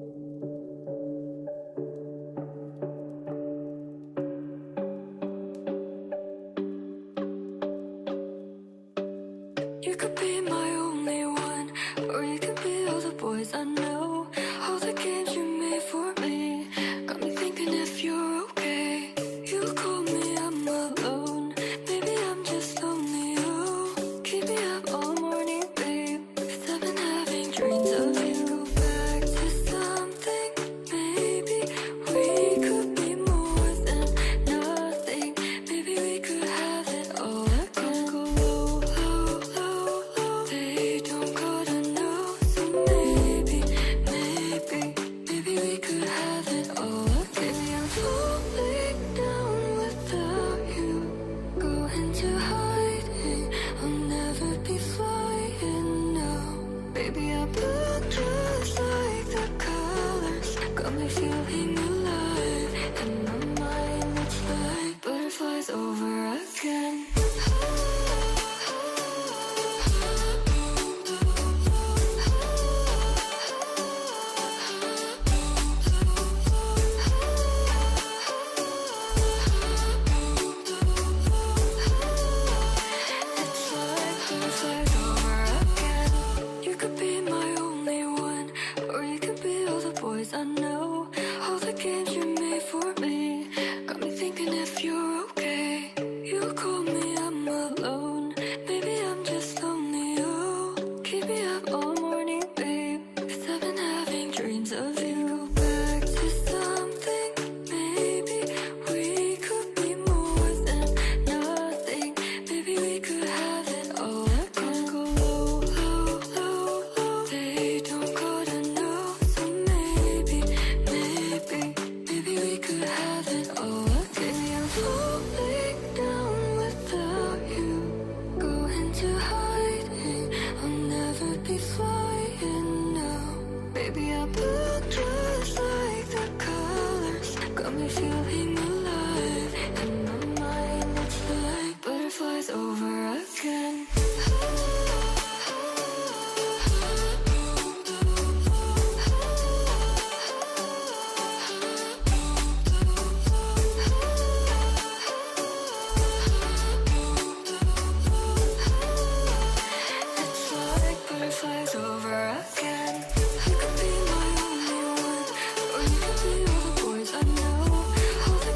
You could be my only one, or you could be all the boys I know. All the games you made for me got me thinking if you're okay. You call me, I'm alone. Maybe I'm just lonely. You keep me up all morning, babe. 'Cause I've been having dreams of you. Go back to something. Maybe we could be more than nothing. Maybe we could have it all again. Go low, low, low, low. They don't gotta know. So maybe we could have it all again. Maybe I'm falling down without you. Go into hiding. I'll never be flying now. Baby, I look just like the colors. Got me feeling alive. In my mind, it's like butterflies over again. It's like butterflies over again. You could be my only one, or you could be all the boys I know. All the games you made for me got me thinking if you're okay. You call me, I'm alone. Maybe I'm just lonely. You keep me up all morning, babe. 'Cause I've been having dreams of you. Go back to something. Maybe we could be more than nothing. Maybe we could have it all again. Go low, low, low, low. They don't gotta know. So maybe we could have it all again. Maybe I'm falling down without you. Go into hiding. I'll never be flying now. Baby, I look just like the colors. Got me feeling alive. In my mind, it's like butterflies over again. It's like butterflies over again. You could be my only one, or you could be all the boys I know. All the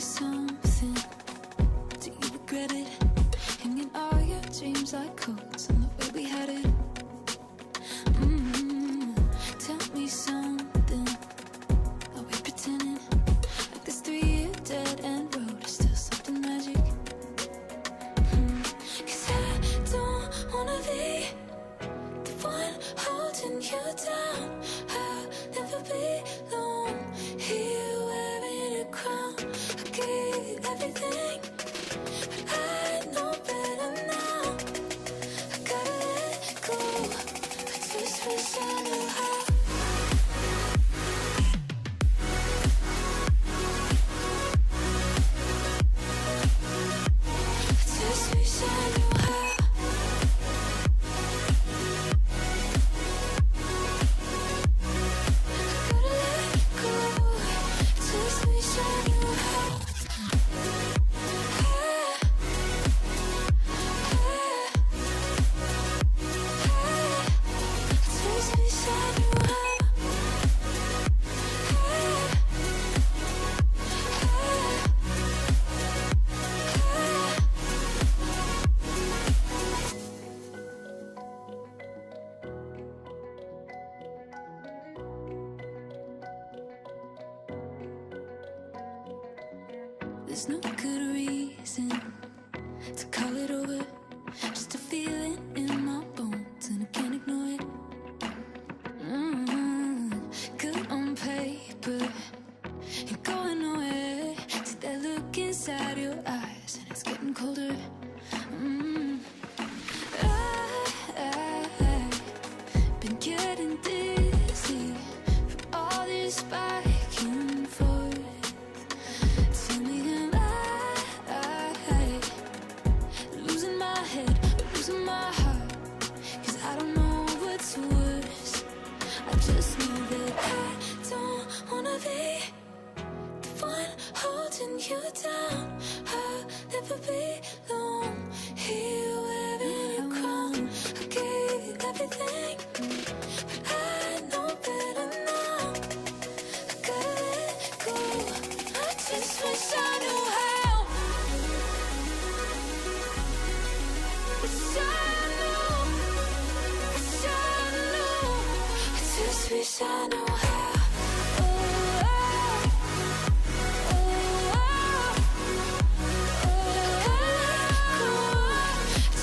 something. Do you regret it? Hanging all your dreams like coats on the way we had it. Tell me something. Are we pretending like this 3-year dead end road is still something magic? Cause I don't wanna be the one holding you down. I'll never be alone here wearing a crown. I gave everything, but I know better now. I gotta let go. I just wish I knew how. I just wish I knew how. Gotta let go. Just wish I knew how. Just wish I knew how. There's no good reason to call it over. Just a feeling in my bones and I can't ignore it. Good on paper, ain't going nowhere. See that look inside your eyes and it's getting colder. I've been getting dizzy from all this back and forth. Tell me am I losing my head or losing my heart? Cause I don't know what's worse. I just know that I don't wanna be the one holding you down. I'll never be alone here wearing a crown. I gave everything, but I know better now. I gotta let go. I just wish I knew how. Wish I knew. Wish I knew. I just wish I knew how.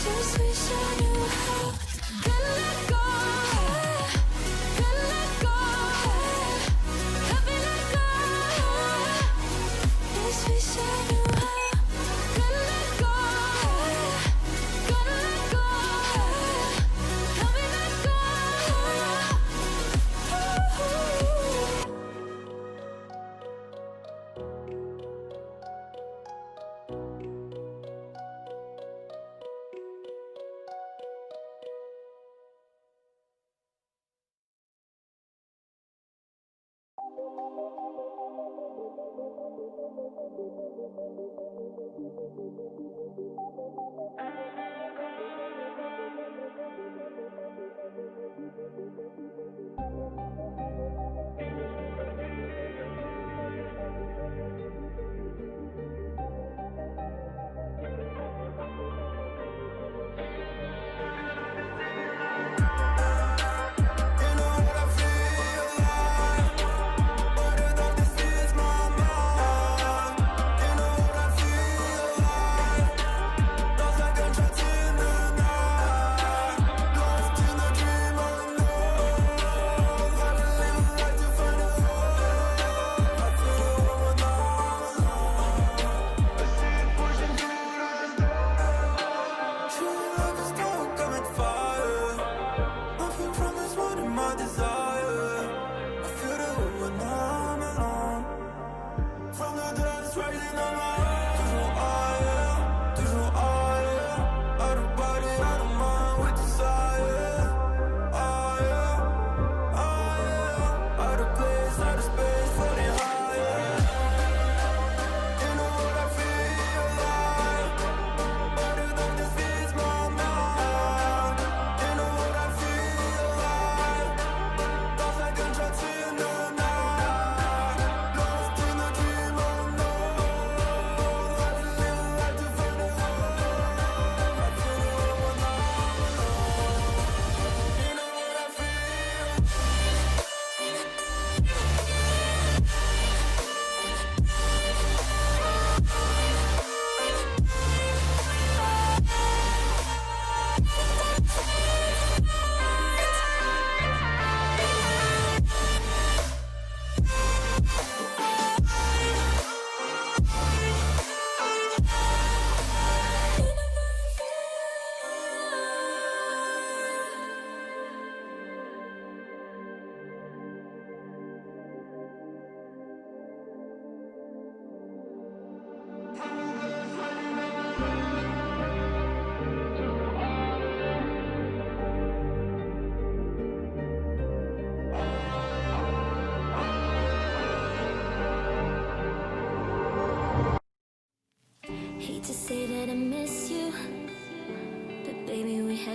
Just wish I knew how. Gotta let go. Gotta let go. Help me let go. Just wish I knew how. Gotta let go. Gotta let go. Help me let go.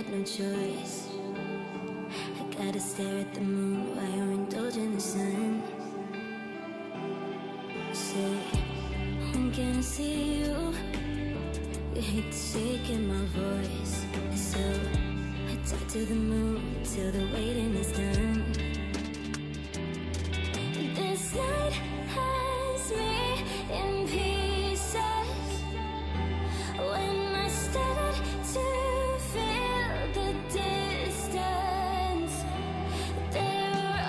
got no choice. I gotta stare at the moon while you're indulging the sun. Say, when can I see you? You hate the shake in my voice. So I talk to the moon till the waiting is done. This night has me in pieces. When I start to feel the distance, there are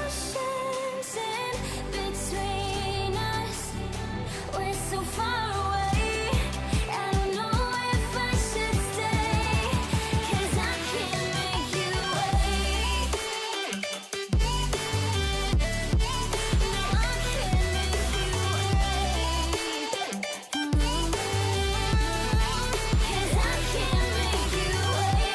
oceans in between us. We're so far away. I don't know if I should stay, 'cause I can't make you wait. No, I can't make you wait. 'Cause I can't make you wait.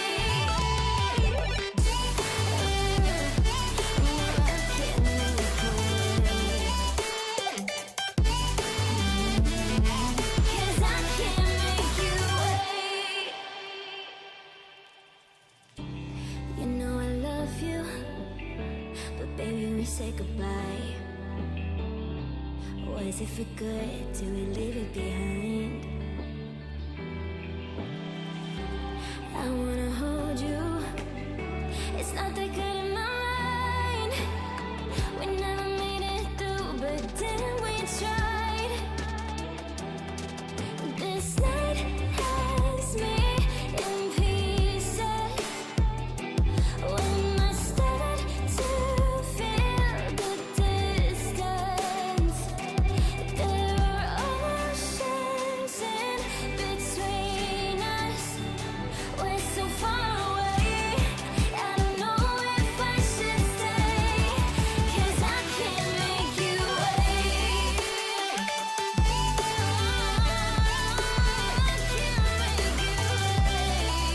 I can't make you wait. You know I love you, but baby, we say goodbye. Was it for good? Do we leave it behind? I wanna hold you. It's not that good in my mind. We never made it through, but then we tried. This night has me in pieces. When I start to feel the distance, there are oceans in between us. We're so far away. I don't know if I should stay, 'cause I can't make you wait. I can't make you wait.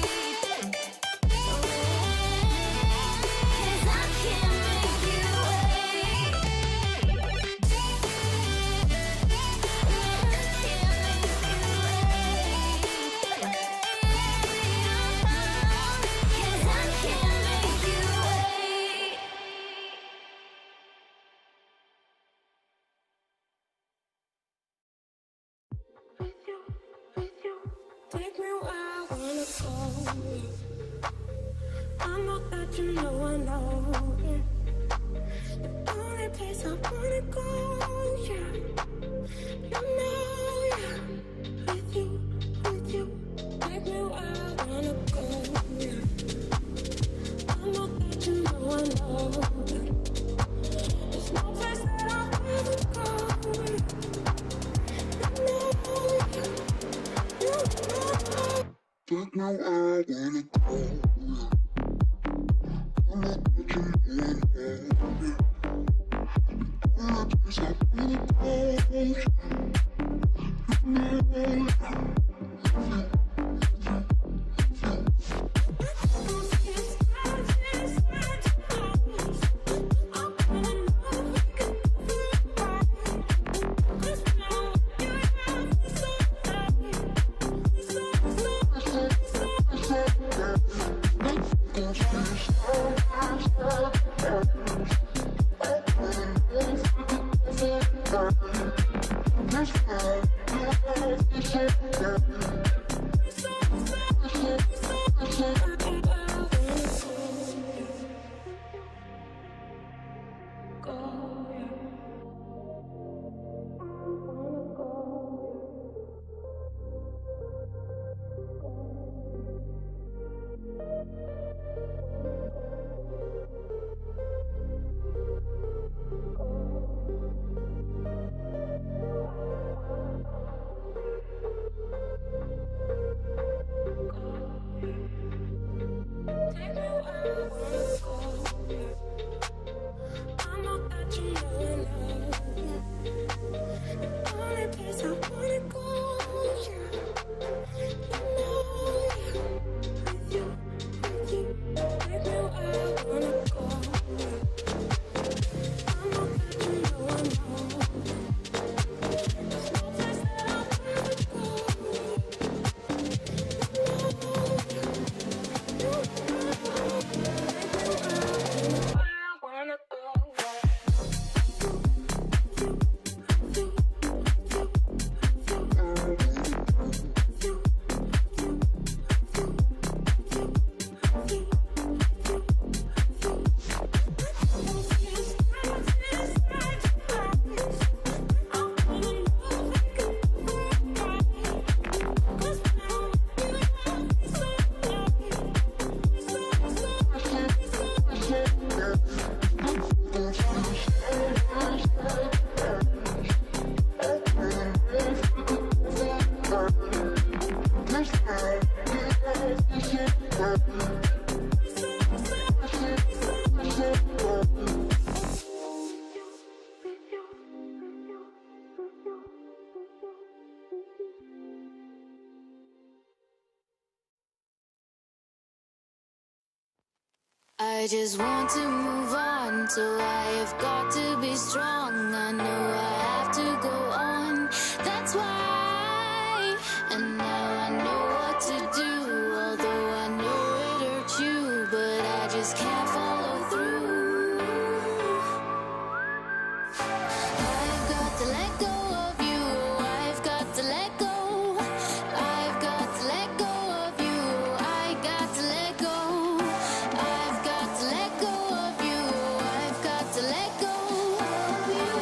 'Cause I can't make you wait. Take me where I wanna go. I know that you know I know. The only place I wanna go, yeah. You know, yeah. With you. Take me where I wanna go, yeah. I know that you know I know. There's no place that I'd rather go. You know, yeah. Don't know I wanna go. I'm not touching one hole. All the days I wanna go. I just want to move on, so I have got to be strong. I know I have to go on, that's why. And now I know what to do, although I know it hurt you, but I just can't follow through. I've got to let go of you, I've got to let go. I've got to let go of you, I got to let go. I've got to let go of you, I've got to let go of you.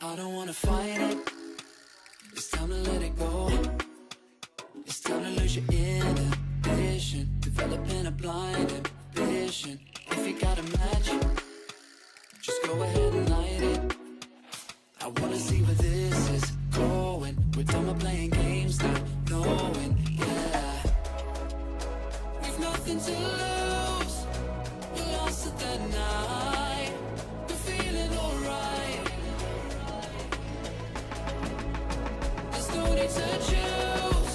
I don't wanna fight it. It's time to let it go. It's time to lose your inhibition, developing a blind ambition. If you got a match, just go ahead and light it. I wanna see where this is going. We're done with playing games, not knowing, yeah. We've nothing to lose. We're lost at the night. We're feeling alright. There's no need to choose.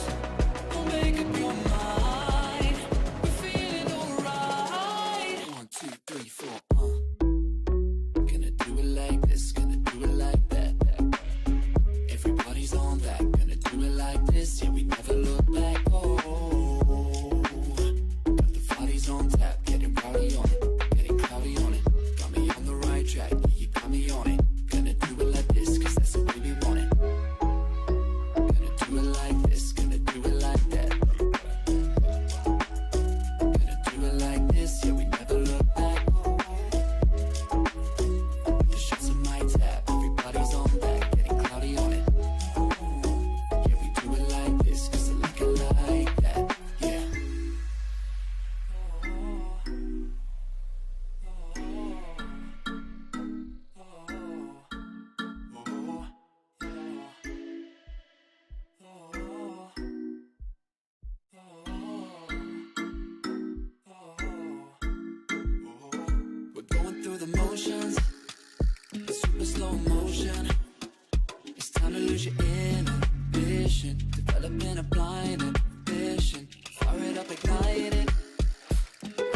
Don't make up your mind. We're feeling alright. 1, 2, 3, 4. Gonna do it like this. Gonna do it like that. Everybody's on that. Gonna do it like this. Yeah, we never look back. Oh, got the bodies on tap. Getting rowdy on it. Getting cloudy on it. Got me on the right track. Yeah, you got me on it. Gonna do it like this, cause that's the way we want it. Gonna do it like this. Gonna do it like that. Gonna do it like this. Yeah, we never look back. The shots on my tap. Everybody's on that. Getting cloudy on it. Yeah, we do it like this, cause I like it like that. Yeah. We're going through the motions, it's super slow motion. It's time to lose your inhibition, developing a blind ambition. Fire it up, ignite it.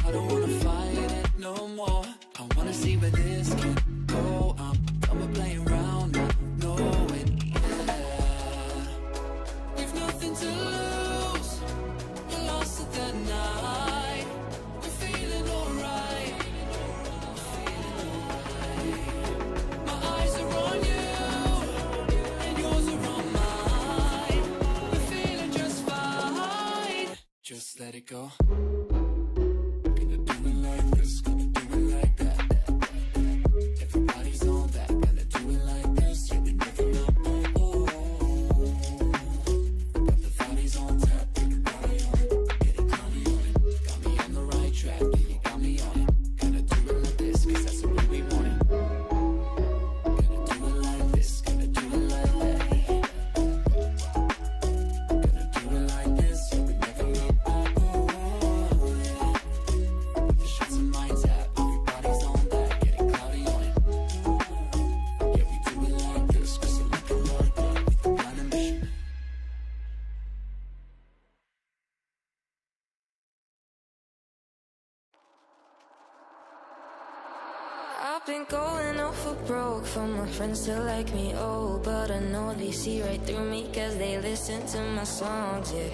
I don't wanna fight it no more. I wanna see where this can go. I'm done with playing around, not knowing. Yeah. We've nothing to lose. We're lost at the night. We're feeling alright. My eyes are on you, and yours are on mine. We're feeling just fine. Just let it go. Gonna do it like this, gonna do it like that. Everybody's on that, gonna do it like this. Yeah, we never look back. Oh, got the bodies on tap, getting body on it, getting cloudy on it. Got me on the right track, yeah, you got me on it. Gonna do it like this, cause that's the way we want it. Gonna do it like this, gonna do it like that. Gonna do it like this, yeah, we never look back. Oh, yeah. The shots on my tap, everybody's on that, getting cloudy on it. Yeah, we do it like this, cause I like it like that. With the blind ambition. I've been going off for broke for my friends to like me, oh, but I know they see right through me cause they listen to my songs, yeah.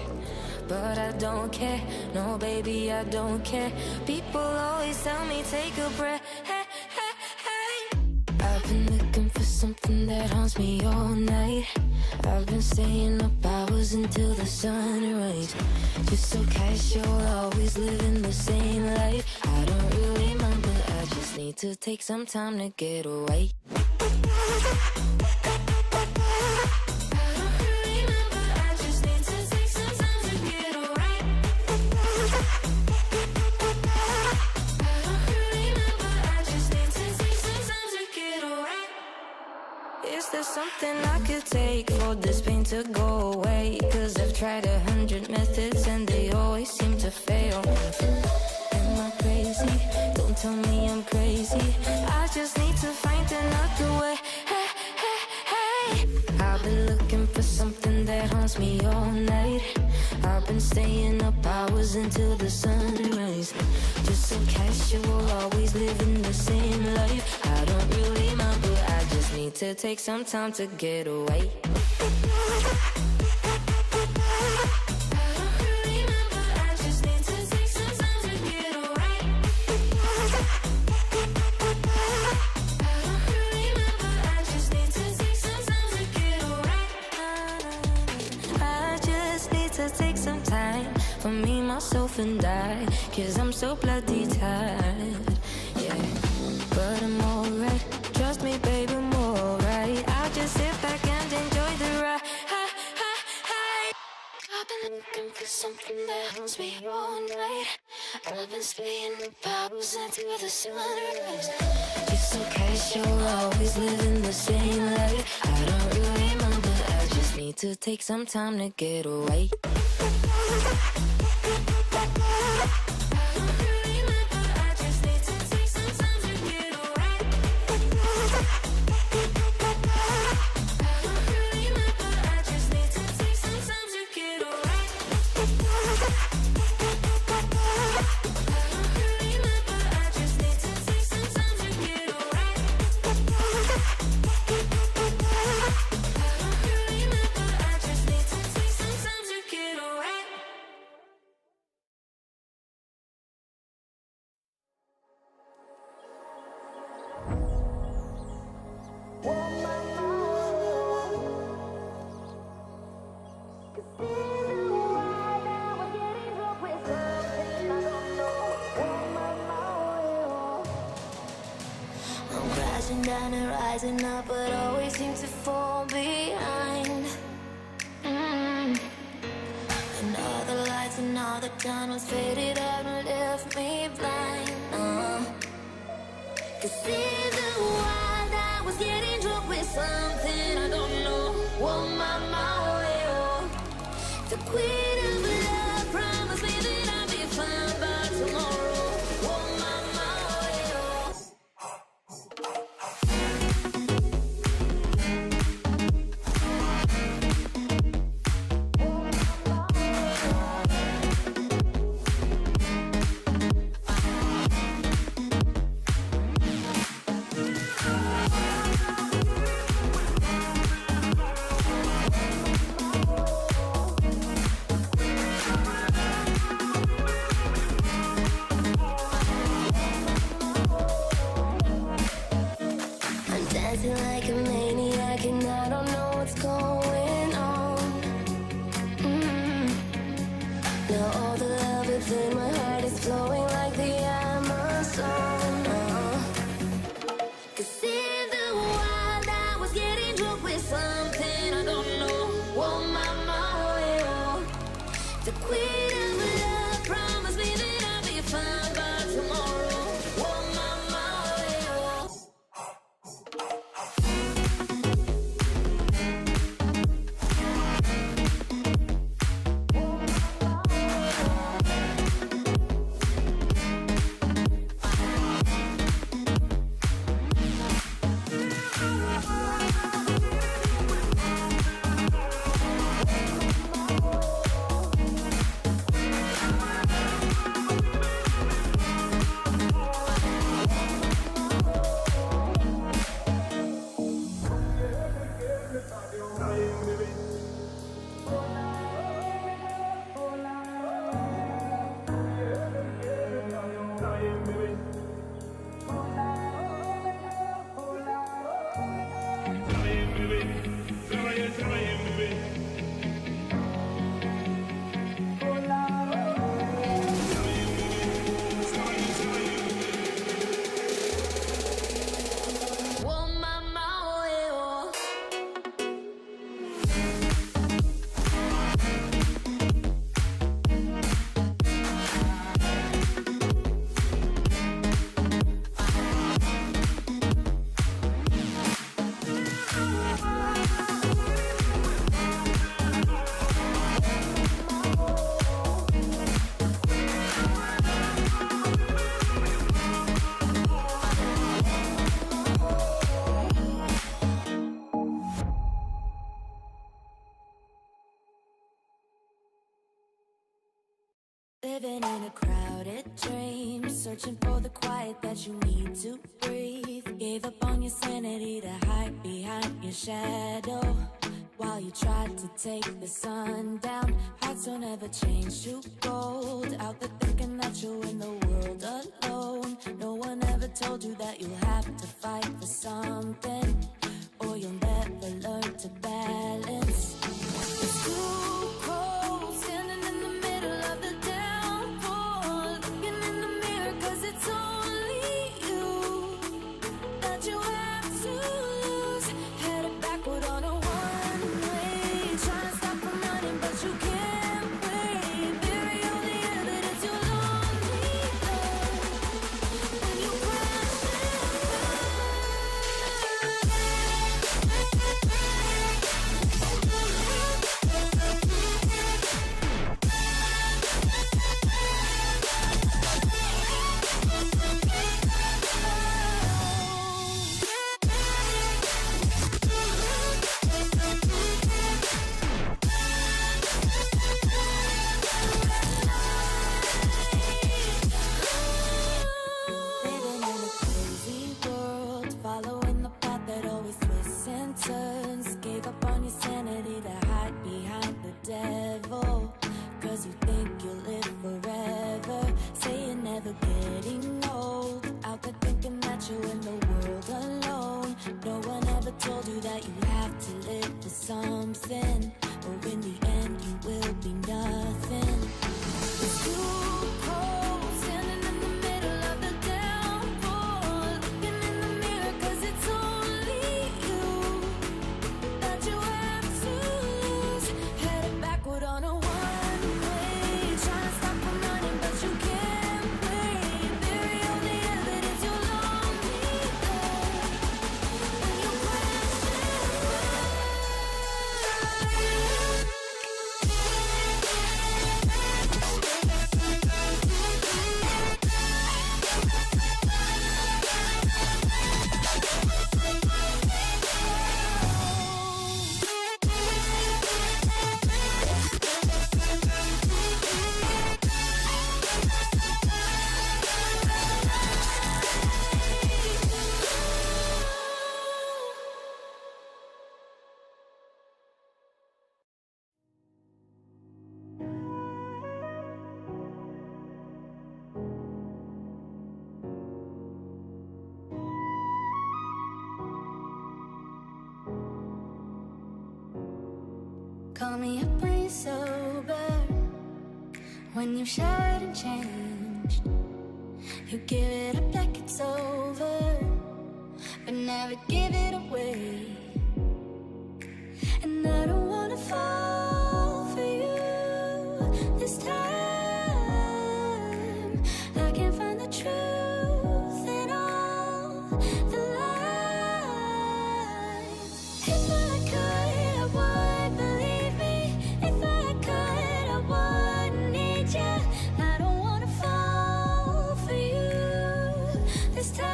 But I don't care, no baby, I don't care. People always tell me take a breath, hey, hey, hey. I've been looking for something that haunts me all night. I've been staying up hours until the sunrise. Just so casual, always living the same life. I don't really mind, but I just need to take some time to get away. Is there something I could take for this pain to go away? Cause I've tried 100 methods and they always seem to fail. Am I crazy? Don't tell me I'm crazy. I just need to find another way. Hey, hey, hey. I've been looking for something that haunts me all night. I've been staying up hours until the sunrise. Just so casual, always living the same life. I don't really mind, but I just need to take some time to get away. Take some time for me, myself and I, cause I'm so bloody tired, yeah. But I'm alright, trust me baby, I'm alright. I promise me all night. I've been staying up, I was until the sunrise. Just in case you're always living the same life, I don't really remember, I just need to take some time to get away. Down and rising up, but always seem to fall behind. And all the lights and all the tunnels faded out and left me blind. Cause in the wild I was getting drunk with something I don't know. Oh my, oh. The queen of love promised me that I'd be fine by tomorrow. Oh my, oh. Dancing like a maniac and I don't know what's going on. Now all the love within my heart is flowing like the Amazon. Cause in the wild I was getting drunk with something I don't know. Oh my, oh. The queen of love promised me that I'd be fine by tomorrow. Oh my, oh. Living in a crowded dream, searching for the quiet that you need to breathe. Gave up on your sanity to hide behind your shadow. While you tried to take the sun down, hearts don't ever change to gold. Out there thinking that you're in the world alone. No one ever told you that you'll have to fight for something, or you'll never learn to balance. It's too cold, standing in the middle of the downpour, looking in the mirror 'cause it's only you that you have to lose. Headed backward on a one-way, trying to stop from running but you can't wait. Bury all the turns. Gave up on your sanity to hide behind the devil. Cause you think you'll live forever. Say you're never getting old. Out there thinking that you're in the world alone. No one ever told you that you have to live for something, or in the end you will be nothing. It's too cold, standing in the middle of the downpour, looking in the mirror cause it's only you that you have to lose. Headed backward on a one-way, trying to stop from running but you can't wait. Bury all the evidence, you'll only there when you crash and burn. Call me up when you're sober, when you've showered and changed. You give it up like it's over, but never give it away. And I don't wanna fall for you this time. I can't find the truth in all the lies. If I could, I would, believe me. If I could, I would need you. I don't wanna fall for you this time.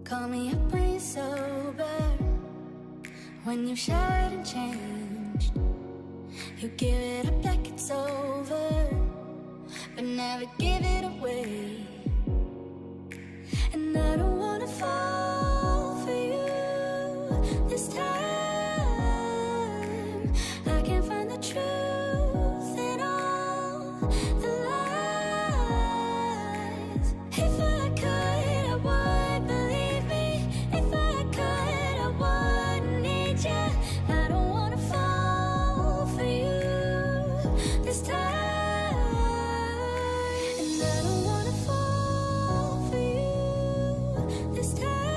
Call me up when you're sober, when you've showered and changed. You give it up like it's over, but never give it away. And I don't wanna fall for you this time. I can't find the truth in all the lies. If I could, I would, believe me. If I could, I would need you. I don't wanna fall for you this time. And I don't wanna fall for you this time.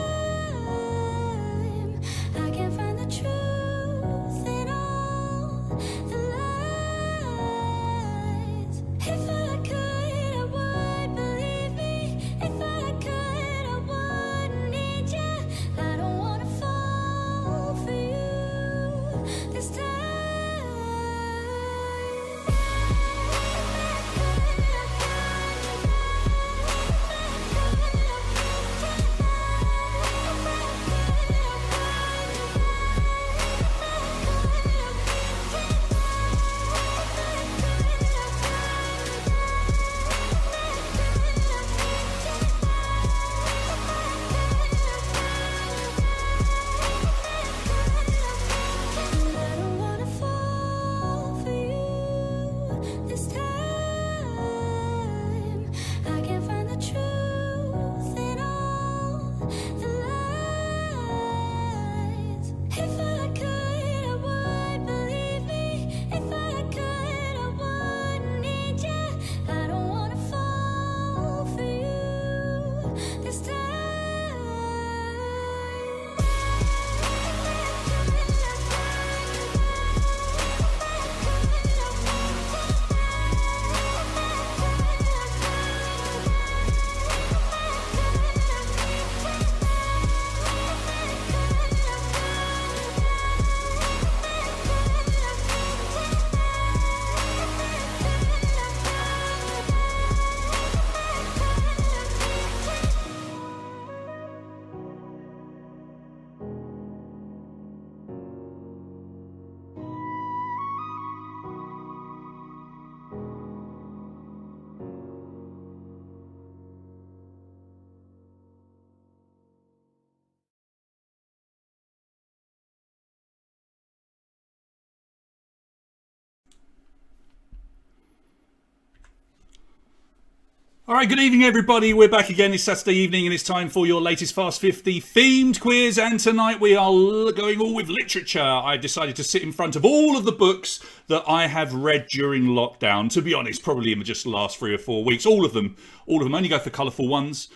All right, good evening, everybody. We're back again. It's Saturday evening and it's time for your latest Fast 50 themed quiz. And tonight we are going all with literature. I've decided to sit in front of all of the books that I have read during lockdown. To be honest, probably in just the last 3 or 4 weeks. All of them. Only go for colourful ones.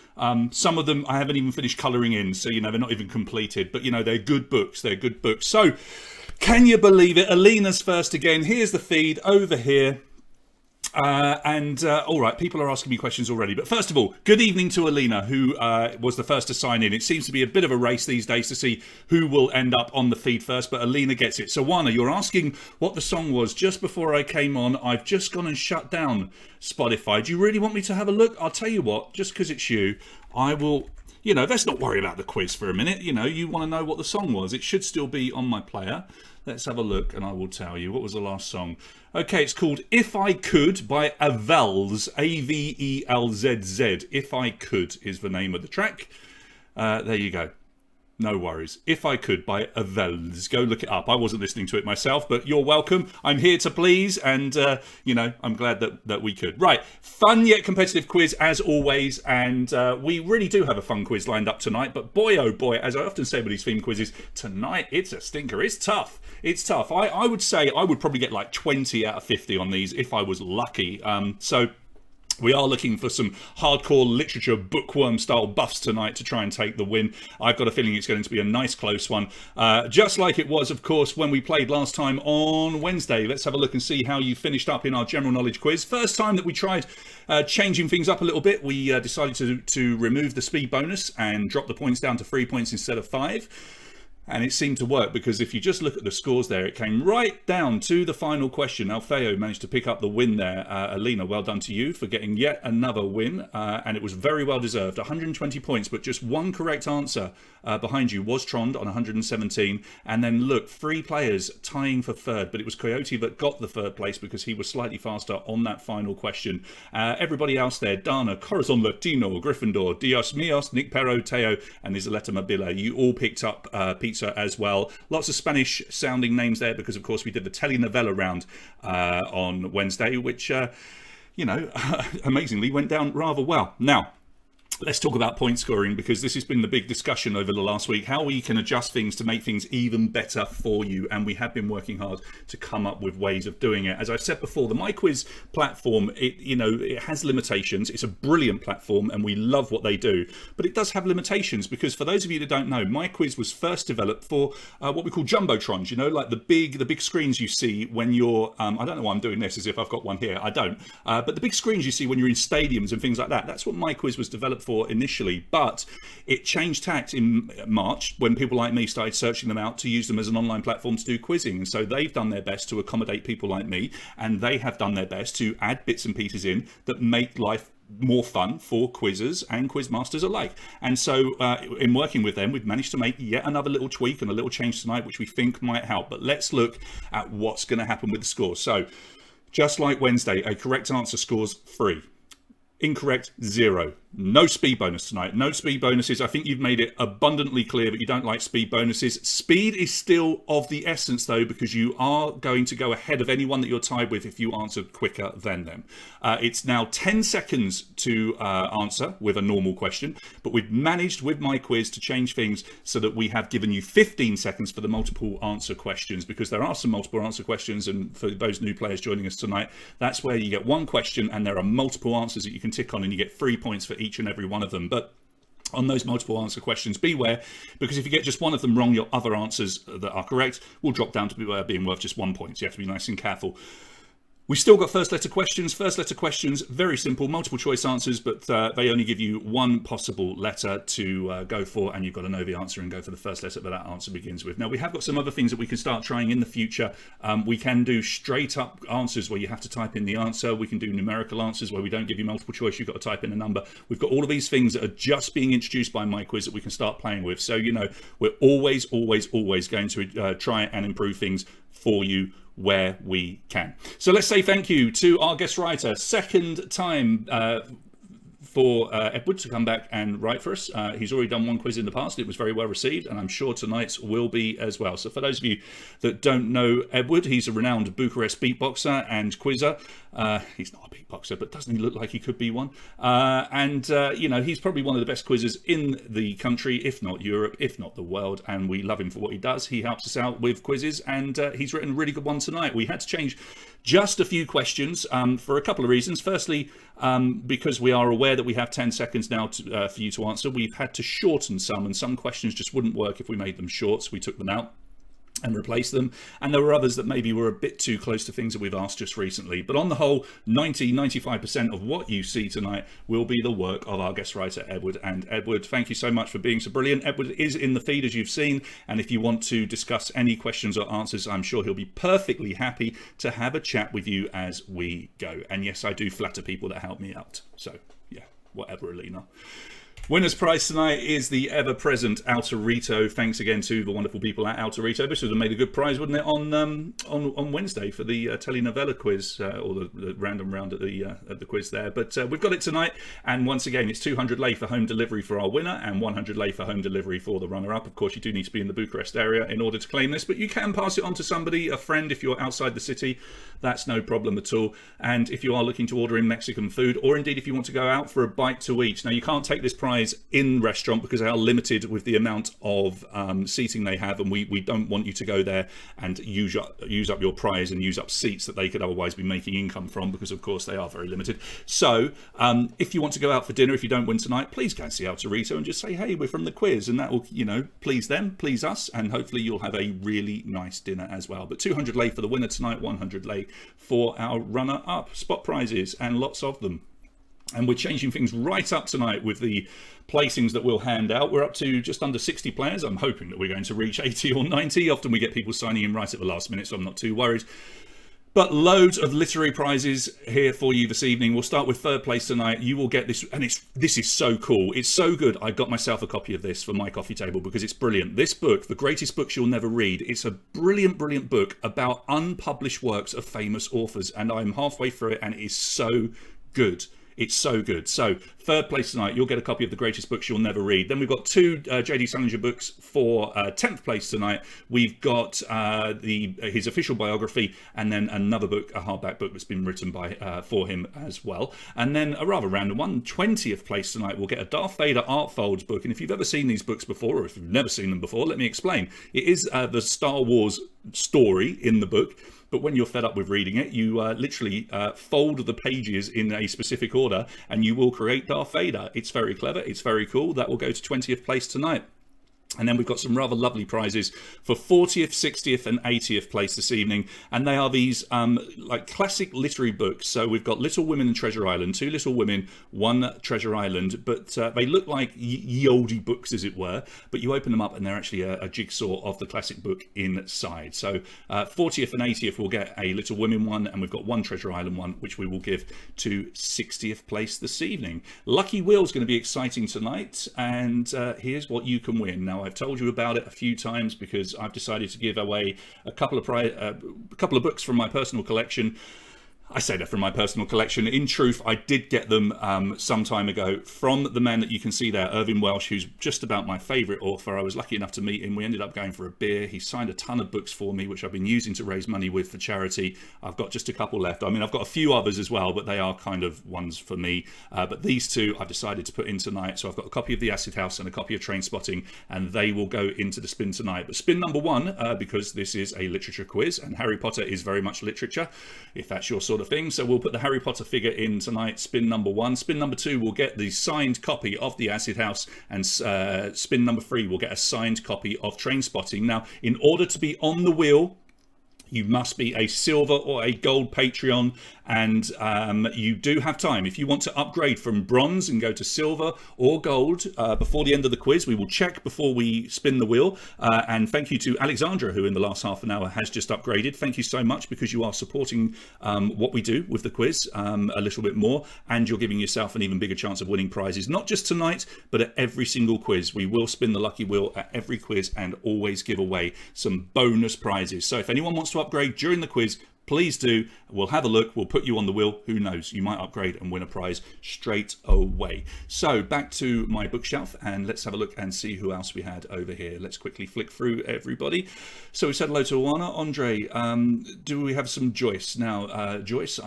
Some of them I haven't even finished colouring in. So, they're not even completed. But, they're good books. They're good books. So, can you believe it? Alina's first again. Here's the feed over here. All right, people are asking me questions already. But first of all, good evening to Alina, who was the first to sign in. It seems to be a bit of a race these days to see who will end up on the feed first, but Alina gets it. So, Wana, you're asking what the song was just before I came on. I've just gone and shut down Spotify. Do you really want me to have a look? I'll tell you what, just because it's you, I will... let's not worry about the quiz for a minute. You want to know what the song was. It should still be on my player. Let's have a look and I will tell you. What was the last song? Okay, it's called If I Could by Avelz, Avelzz. If I Could is the name of the track. There you go. No worries. If I Could by Avelz. Go look it up. I wasn't listening to it myself, but you're welcome. I'm here to please, and, I'm glad that we could. Right, fun yet competitive quiz as always, and we really do have a fun quiz lined up tonight, but boy, oh boy, as I often say with these theme quizzes, tonight it's a stinker. It's tough. It's tough. I would say I would probably get like 20 out of 50 on these if I was lucky. So... we are looking for some hardcore literature bookworm style buffs tonight to try and take the win. I've got a feeling it's going to be a nice close one. Just like it was, of course, when we played last time on Wednesday. Let's have a look and see how you finished up in our general knowledge quiz. First time that we tried changing things up a little bit, we decided to remove the speed bonus and drop the points down to 3 points instead of 5. And it seemed to work because if you just look at the scores there, it came right down to the final question. Alfeo managed to pick up the win there. Alina, well done to you for getting yet another win. And it was very well deserved. 120 points, but just one correct answer behind you was Trond on 117. And then look, 3 players tying for third, but it was Coyote that got the third place because he was slightly faster on that final question. Everybody else there, Dana, Corazon Latino, Gryffindor, Dios Mios, Nick Perro, Teo, and Isoleta Mabila. You all picked up pizza as well. Lots of Spanish sounding names there because of course we did the telenovela round on Wednesday, which amazingly went down rather well. Now let's talk about point scoring, because this has been the big discussion over the last week, how we can adjust things to make things even better for you. And we have been working hard to come up with ways of doing it. As I've said before, the MyQuiz platform, it has limitations. It's a brilliant platform and we love what they do, but it does have limitations because for those of you that don't know, MyQuiz was first developed for what we call jumbotrons, like the big screens you see when you're, I don't know why I'm doing this as if I've got one here. I don't. But the big screens you see when you're in stadiums and things like that, that's what MyQuiz was developed for initially, but it changed tact in March when people like me started searching them out to use them as an online platform to do quizzing. And so they've done their best to accommodate people like me, and they have done their best to add bits and pieces in that make life more fun for quizzers and quizmasters alike. And so in working with them, we've managed to make yet another little tweak and a little change tonight, which we think might help. But let's look at what's going to happen with the scores. So just like Wednesday, a correct answer scores 3. Incorrect, 0. No speed bonus tonight. No speed bonuses. I think you've made it abundantly clear that you don't like speed bonuses. Speed is still of the essence, though, because you are going to go ahead of anyone that you're tied with if you answer quicker than them. It's now 10 seconds to answer with a normal question, but we've managed with MyQuiz to change things so that we have given you 15 seconds for the multiple answer questions, because there are some multiple answer questions, and for those new players joining us tonight, that's where you get one question and there are multiple answers that you can tick on and you get 3 points for each and every one of them. But on those multiple answer questions, beware, because if you get just one of them wrong, your other answers that are correct will drop down to being worth just 1 point. So you have to be nice and careful. We still got first letter questions. First letter questions, very simple, multiple choice answers, but they only give you one possible letter to go for, and you've got to know the answer and go for the first letter that that answer begins with. Now, we have got some other things that we can start trying in the future. We can do straight up answers where you have to type in the answer. We can do numerical answers where we don't give you multiple choice. You've got to type in a number. We've got all of these things that are just being introduced by MyQuiz that we can start playing with. So, we're always going to try and improve things for you where we can. So let's say thank you to our guest writer, second time for Edward to come back and write for us. He's already done one quiz in the past. It was very well received, and I'm sure tonight's will be as well. So for those of you that don't know Edward, he's a renowned Bucharest beatboxer and quizzer. He's not a beatboxer, but doesn't he look like he could be one? You know, he's probably one of the best quizzers in the country, if not Europe, if not the world, and we love him for what he does. He helps us out with quizzes, and he's written a really good one tonight. We had to change just a few questions for a couple of reasons. Firstly, because we are aware that we have 10 seconds now for you to answer, we've had to shorten some, and some questions just wouldn't work if we made them short, so we took them out and replace them, and there were others that maybe were a bit too close to things that we've asked just recently. But on the whole, 95% of what you see tonight will be the work of our guest writer Edward. And Edward, thank you so much for being so brilliant. Edward is in the feed, as you've seen, and if you want to discuss any questions or answers, I'm sure he'll be perfectly happy to have a chat with you as we go. And yes, I do flatter people that help me out, so yeah, whatever, Alina. Winner's prize tonight is the ever-present Autorito. Thanks again to the wonderful people at Autorito. This would have made a good prize, wouldn't it, on Wednesday for the telenovela quiz, or the random round at the quiz there. But we've got it tonight, and once again, it's 200 lei for home delivery for our winner, and 100 lei for home delivery for the runner-up. Of course, you do need to be in the Bucharest area in order to claim this, but you can pass it on to somebody, a friend, if you're outside the city. That's no problem at all. And if you are looking to order in Mexican food, or indeed if you want to go out for a bite to eat. Now, you can't take this prize in restaurant because they are limited with the amount of seating they have, and we don't want you to go there and use up your prize and use up seats that they could otherwise be making income from, because of course they are very limited. So if you want to go out for dinner, if you don't win tonight, please go and see Autorito and just say, hey, we're from the quiz, and that will, you know, please them, please us, and hopefully you'll have a really nice dinner as well. But 200 lei for the winner tonight, 100 lei for our runner up. Spot prizes, and lots of them. And we're changing things right up tonight with the placings that we'll hand out. We're up to just under 60 players. I'm hoping that we're going to reach 80 or 90. Often we get people signing in right at the last minute, so I'm not too worried. But loads of literary prizes here for you this evening. We'll start with third place tonight. You will get this, and this is so cool. It's so good. I got myself a copy of this for my coffee table because it's brilliant. This book, The Greatest Books You'll Never Read, it's a brilliant, brilliant book about unpublished works of famous authors, and I'm halfway through it, and it is so good. It's so good. So third place tonight, you'll get a copy of The Greatest Books You'll Never Read. Then we've got two J.D. Salinger books for 10th place tonight. We've got his official biography, and then another book, a hardback book that's been written for him as well. And then a rather random one, 20th place tonight, we'll get a Darth Vader Art Folds book. And if you've ever seen these books before, or if you've never seen them before, let me explain. It is the Star Wars story in the book. But when you're fed up with reading it, you literally fold the pages in a specific order, and you will create Darth Vader. It's very clever. It's very cool. That will go to 20th place tonight. And then we've got some rather lovely prizes for 40th, 60th and 80th place this evening. And they are these like classic literary books. So we've got Little Women and Treasure Island, two Little Women, one Treasure Island. But they look like ye olde books, as it were. But you open them up and they're actually a jigsaw of the classic book inside. So 40th and 80th we'll get a Little Women one. And we've got one Treasure Island one, which we will give to 60th place this evening. Lucky Wheel's going to be exciting tonight. And here's what you can win. Now, I've told you about it a few times because I've decided to give away a couple of books from my personal collection. I say that from my personal collection. In truth, I did get them some time ago from the man that you can see there, Irvine Welsh, who's just about my favourite author. I was lucky enough to meet him. We ended up going for a beer. He signed a ton of books for me, which I've been using to raise money with for charity. I've got just a couple left. I mean, I've got a few others as well, but they are kind of ones for me. But these two I've decided to put in tonight. So I've got a copy of The Acid House and a copy of Trainspotting, and they will go into the spin tonight. But spin number one, because this is a literature quiz, and Harry Potter is very much literature, if that's your sort of thing. So we'll put the Harry Potter figure in tonight, spin number one. Spin number two will get the signed copy of The Acid House, and spin number three will get a signed copy of Trainspotting. Now, in order to be on the wheel, you must be a silver or a gold Patreon, and you do have time. If you want to upgrade from bronze and go to silver or gold before the end of the quiz, we will check before we spin the wheel. And thank you to Alexandra, who in the last half an hour has just upgraded. Thank you so much, because you are supporting what we do with the quiz a little bit more, and you're giving yourself an even bigger chance of winning prizes, not just tonight, but at every single quiz. We will spin the lucky wheel at every quiz and always give away some bonus prizes. So if anyone wants to upgrade during the quiz, please do. We'll have a look. We'll put you on the wheel. Who knows? You might upgrade and win a prize straight away. So back to my bookshelf, and let's have a look and see who else we had over here. Let's quickly flick through everybody. So we said hello to Awana. Andre, do we have some Joyce? Now, Joyce,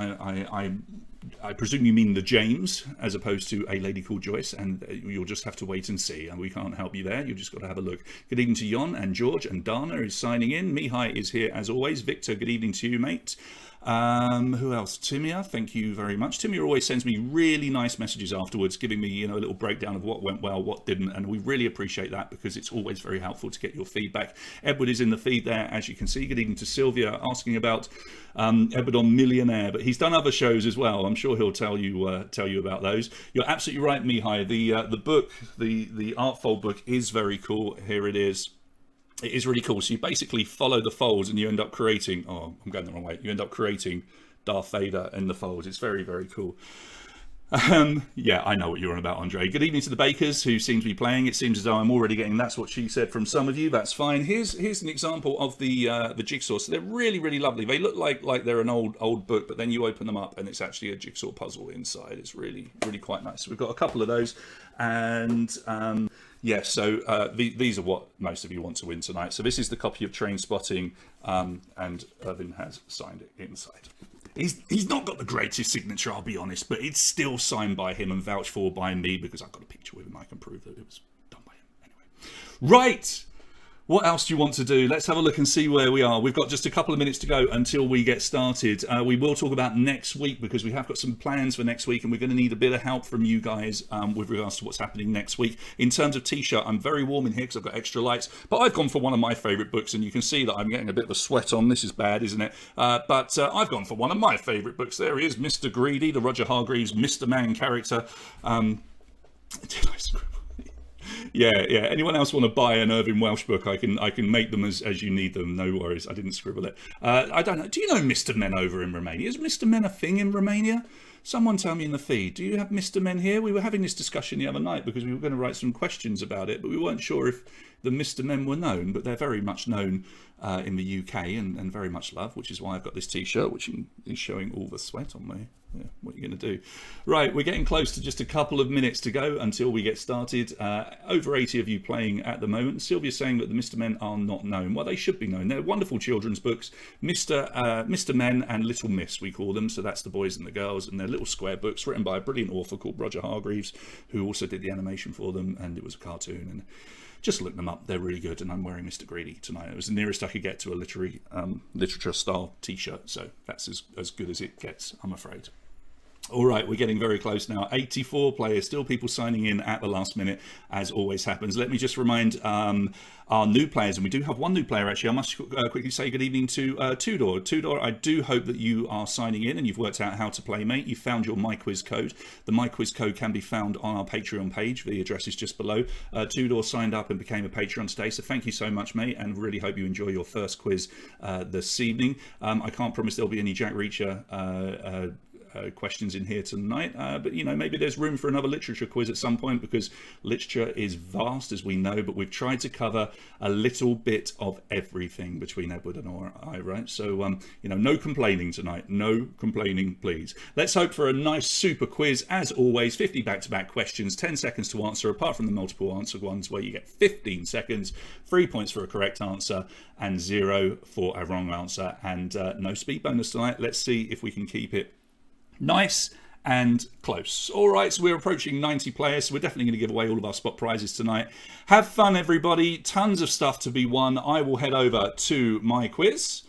I presume you mean the James as opposed to a lady called Joyce, and you'll just have to wait and see, and we can't help you there. You've just got to have a look. Good evening to Jon and George, and Dana is signing in. Mihai is here as always. Victor, good evening to you, mate. Who else? Timia, thank you very much. Timia always sends me really nice messages afterwards, giving me, a little breakdown of what went well, what didn't, and we really appreciate that because it's always very helpful to get your feedback. Edward is in the feed there, as you can see. Good evening to Sylvia, asking about Edward on Millionaire, but he's done other shows as well. I'm sure he'll tell you about those. You're absolutely right, Mihai. The book, the Artfold book, is very cool. Here it is. It is really cool. So you basically follow the folds and you end up creating, oh, I'm going the wrong way. You end up creating Darth Vader in the folds. It's very, very cool. Yeah, I know what you're on about, Andre. Good evening to the Bakers who seem to be playing. It seems as though I'm already getting "that's what she said" from some of you. That's fine. Here's an example of the jigsaw. So they're really, really lovely. They look like they're an old book, but then you open them up and it's actually a jigsaw puzzle inside. It's really, really quite nice. So we've got a couple of those, and yeah, so these are what most of you want to win tonight. So this is the copy of Train Spotting, and Irvin has signed it inside. He's not got the greatest signature, I'll be honest, but it's still signed by him and vouched for by me because I've got a picture with him. I can prove that it was done by him. Anyway, right. What else do you want to do? Let's have a look and see where we are. We've got just a couple of minutes to go until we get started. We will talk about next week because we have got some plans for next week and we're going to need a bit of help from you guys with regards to what's happening next week. In terms of t-shirt, I'm very warm in here because I've got extra lights, but I've gone for one of my favourite books and you can see that I'm getting a bit of a sweat on. This is bad, isn't it? But I've gone for one of my favourite books. There he is, Mr. Greedy, the Roger Hargreaves Mr. Man character. Did I scribble? Yeah. Anyone else want to buy an Irvin Welsh book? I can make them as you need them. No worries. I didn't scribble it. I don't know. Do you know Mr. Men over in Romania? Is Mr. Men a thing in Romania? Someone tell me in the feed. Do you have Mr. Men here? We were having this discussion the other night because we were going to write some questions about it, but we weren't sure if the Mr. Men were known, but they're very much known in the UK and very much loved, which is why I've got this t-shirt, which is showing all the sweat on me. Yeah, what are you going to do? Right, we're getting close to just a couple of minutes to go until we get started. Over 80 of you playing at the moment. Sylvia's saying that the Mr. Men are not known. Well, they should be known. They're wonderful children's books. Mr. Men and Little Miss, we call them. So that's the boys and the girls. And they're little square books written by a brilliant author called Roger Hargreaves, who also did the animation for them. And it was a cartoon. And just look them up. They're really good. And I'm wearing Mr. Greedy tonight. It was the nearest I could get to a literature style t-shirt. So that's as good as it gets, I'm afraid. All right, we're getting very close now. 84 players, still people signing in at the last minute, as always happens. Let me just remind our new players, and we do have one new player actually. I must quickly say good evening to Tudor. Tudor, I do hope that you are signing in and you've worked out how to play, mate. You found your MyQuiz code. The MyQuiz code can be found on our Patreon page. The address is just below. Tudor signed up and became a Patreon today, so thank you so much, mate, and really hope you enjoy your first quiz this evening. I can't promise there'll be any Jack Reacher questions in here tonight, but maybe there's room for another literature quiz at some point because literature is vast, as we know, but we've tried to cover a little bit of everything between Edward and I, right? So no complaining tonight, no complaining, please. Let's hope for a nice super quiz as always. 50 back-to-back questions, 10 seconds to answer, apart from the multiple answer ones where you get 15 seconds, 3 points for a correct answer and 0 for a wrong answer, and no speed bonus tonight. Let's see if we can keep it nice and close. All right, so we're approaching 90 players, so we're definitely going to give away all of our spot prizes tonight. Have fun, everybody. Tons of stuff to be won. I will head over to my quiz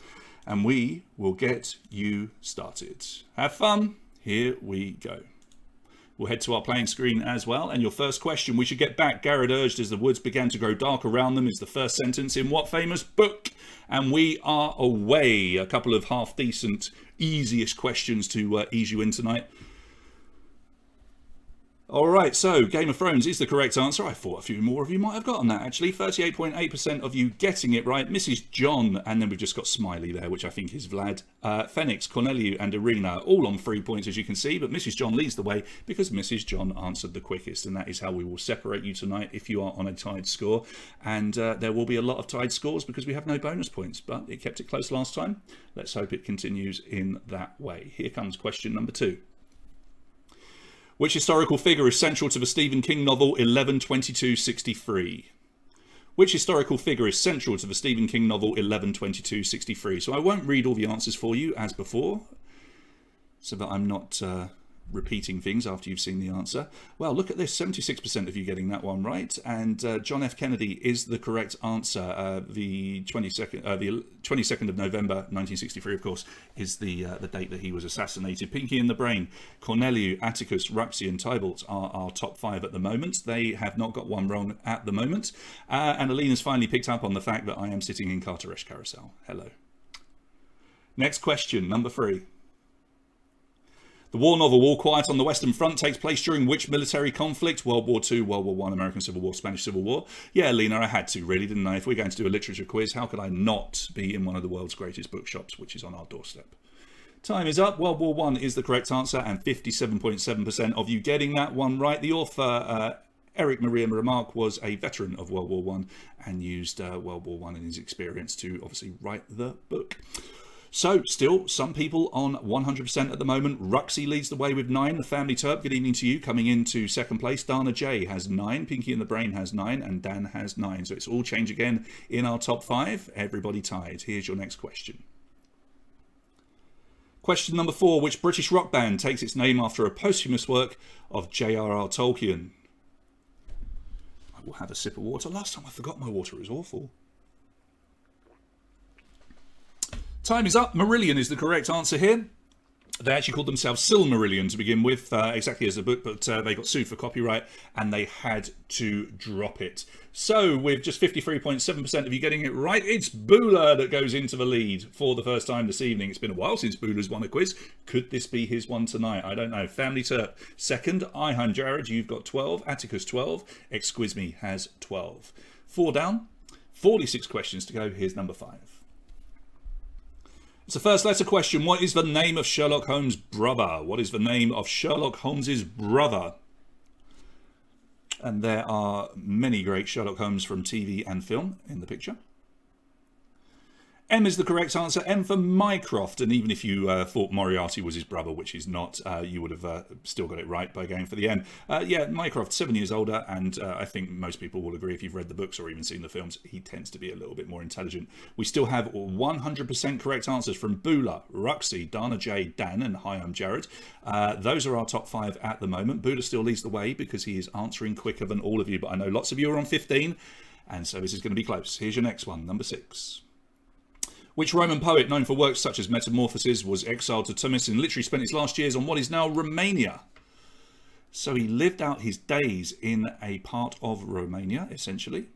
and we will get you started. Have fun. Here we go. We'll head to our playing screen as well. And your first question, we should get back. Garrett urged as the woods began to grow dark around them, is the first sentence in what famous book? And we are away. A couple of half-decent, easiest questions to ease you in tonight. All right, so Game of Thrones is the correct answer. I thought a few more of you might have gotten that, actually. 38.8% of you getting it right. Mrs. John, and then we've just got Smiley there, which I think is Vlad. Phoenix, Corneliu, and Irina, all on 3 points, as you can see, but Mrs. John leads the way because Mrs. John answered the quickest, and that is how we will separate you tonight if you are on a tied score. And there will be a lot of tied scores because we have no bonus points, but it kept it close last time. Let's hope it continues in that way. Here comes question number 2. Which historical figure is central to the Stephen King novel 11/22/63? Which historical figure is central to the Stephen King novel 11/22/63? So I won't read all the answers for you as before, so that I'm not repeating things after you've seen the answer. Well, look at this, 76% of you getting that one right, and John F. Kennedy is the correct answer. The 22nd of November 1963, of course, is the date that he was assassinated. Pinky and the Brain, Corneliu, Atticus, Ruxy and Tybalt are our top 5 at the moment. They have not got one wrong at the moment, and Alina's finally picked up on the fact that I am sitting in Carteresh Carousel. Hello. Next question, number 3. The war novel All Quiet on the Western Front takes place during which military conflict? World War II, World War I, American Civil War, Spanish Civil War? Yeah, Lena, I had to, really, didn't I? If we're going to do a literature quiz, how could I not be in one of the world's greatest bookshops, which is on our doorstep? Time is up. World War I is the correct answer, and 57.7% of you getting that one right. The author, Eric Maria Remarque, was a veteran of World War I and used World War I and his experience to obviously write the book. So, still, some people on 100% at the moment. Ruxy leads the way with 9. The Family Turp, good evening to you. Coming into second place, Dana J has 9. Pinky and the Brain has 9. And Dan has 9. So it's all change again in our top 5. Everybody tied. Here's your next question. Question number 4. Which British rock band takes its name after a posthumous work of J.R.R. Tolkien? I will have a sip of water. Last time I forgot my water. It was awful. Time is up. Marillion is the correct answer here. They actually called themselves Silmarillion to begin with, exactly as the book, but they got sued for copyright and they had to drop it. So, with just 53.7% of you getting it right, it's Bula that goes into the lead for the first time this evening. It's been a while since Bula's won a quiz. Could this be his one tonight? I don't know. Family Turp second. Ihan Jared, you've got 12. Atticus 12. Exquisme has 12. 4 down. 46 questions to go. Here's number 5. It's the first letter question. What is the name of Sherlock Holmes' brother? What is the name of Sherlock Holmes' brother? And there are many great Sherlock Holmes from TV and film in the picture. M is the correct answer. M for Mycroft. And even if you thought Moriarty was his brother, which is not, you would have still got it right by going for the M. Yeah, Mycroft, 7 years older, and I think most people will agree if you've read the books or even seen the films, he tends to be a little bit more intelligent. We still have 100% correct answers from Bula, Ruxy, Dana J, Dan, and Hi, I'm Jared. Those are our top 5 at the moment. Bula still leads the way because he is answering quicker than all of you, but I know lots of you are on 15, and so this is going to be close. Here's your next one, number 6. Which Roman poet, known for works such as Metamorphoses, was exiled to Tunis and literally spent his last years on what is now Romania? So he lived out his days in a part of Romania, essentially.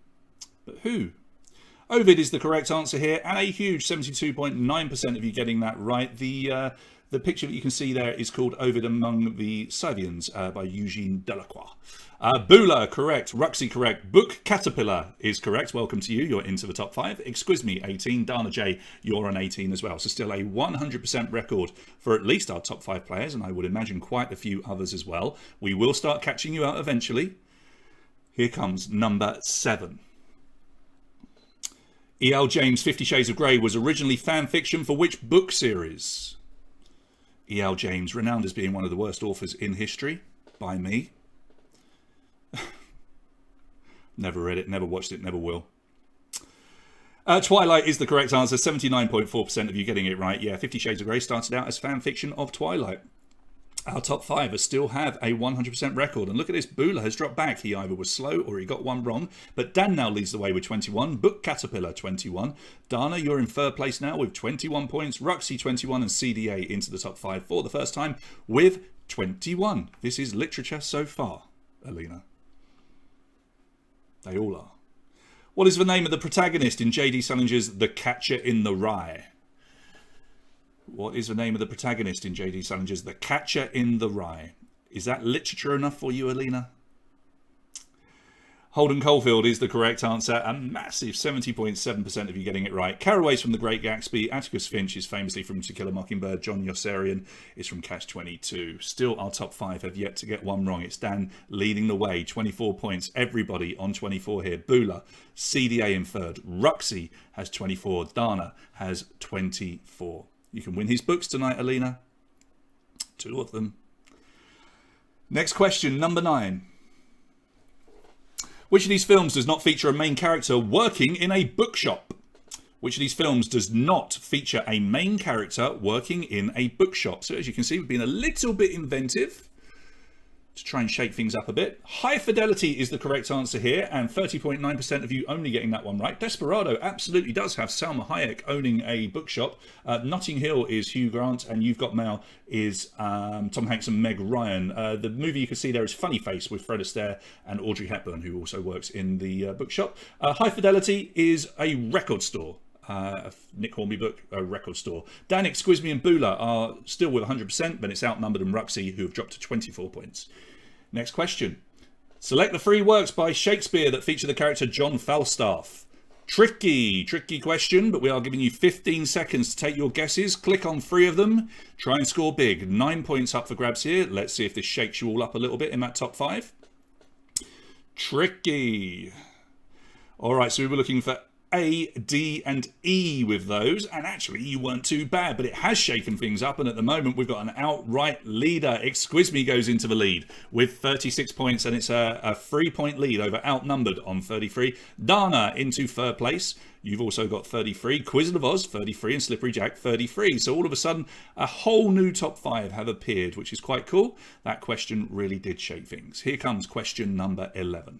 But who? Ovid is the correct answer here, and a huge 72.9% of you getting that right. The picture that you can see there is called Ovid Among the Scythians by Eugene Delacroix. Bula, correct. Ruxy, correct. Book Caterpillar is correct. Welcome to you. You're into the top 5. Exquisme, 18. Dana J, you're on 18 as well. So still a 100% record for at least our top 5 players, and I would imagine quite a few others as well. We will start catching you out eventually. Here comes number 7. E.L. James' 50 Shades of Grey was originally fan fiction for which book series? E.L. James, renowned as being one of the worst authors in history, by me. Never read it, never watched it, never will. Twilight is the correct answer, 79.4% of you getting it right. Yeah, 50 Shades of Grey started out as fan fiction of Twilight. Our top 5 still have a 100% record. And look at this, Bula has dropped back. He either was slow or he got one wrong. But Dan now leads the way with 21. Book Caterpillar, 21. Dana, you're in third place now with 21 points. Ruxy, 21. And CDA into the top 5 for the first time with 21. This is literature so far, Alina. They all are. What is the name of the protagonist in J.D. Salinger's The Catcher in the Rye? What is the name of the protagonist in J.D. Salinger's The Catcher in the Rye? Is that literature enough for you, Alina? Holden Caulfield is the correct answer. A massive 70.7% of you getting it right. Caraway's from The Great Gatsby. Atticus Finch is famously from To Kill a Mockingbird. John Yossarian is from Catch-22. Still, our top 5 have yet to get one wrong. It's Dan leading the way. 24 points. Everybody on 24 here. Bula, CDA in third. Ruxy has 24. Dana has 24. You can win his books tonight, Alina. 2 of them. Next question, number 9. Which of these films does not feature a main character working in a bookshop? Which of these films does not feature a main character working in a bookshop? So as you can see, we've been a little bit inventive to try and shake things up a bit. High Fidelity is the correct answer here, and 30.9% of you only getting that one right. Desperado absolutely does have Salma Hayek owning a bookshop. Notting Hill is Hugh Grant, and You've Got Mail is Tom Hanks and Meg Ryan. The movie you can see there is Funny Face with Fred Astaire and Audrey Hepburn, who also works in the bookshop. High Fidelity is a record store. Nick Hornby book, a record store. Danik, Squizme and Bula are still with 100%, but it's outnumbered and Ruxy, who have dropped to 24 points. Next question. Select the 3 works by Shakespeare that feature the character John Falstaff. Tricky question, but we are giving you 15 seconds to take your guesses. Click on 3 of them. Try and score big. 9 points up for grabs here. Let's see if this shakes you all up a little bit in that top 5. Tricky. All right, so we were looking for A, D and E with those, and actually you weren't too bad, but it has shaken things up, and at the moment we've got an outright leader. Exquizme goes into the lead with 36 points, and it's a 3-point lead over Outnumbered on 33. Dana into third place. You've also got 33. Quiz of Oz 33 and Slippery Jack 33. So all of a sudden a whole new top 5 have appeared, which is quite cool. That question really did shake things. Here comes question number 11.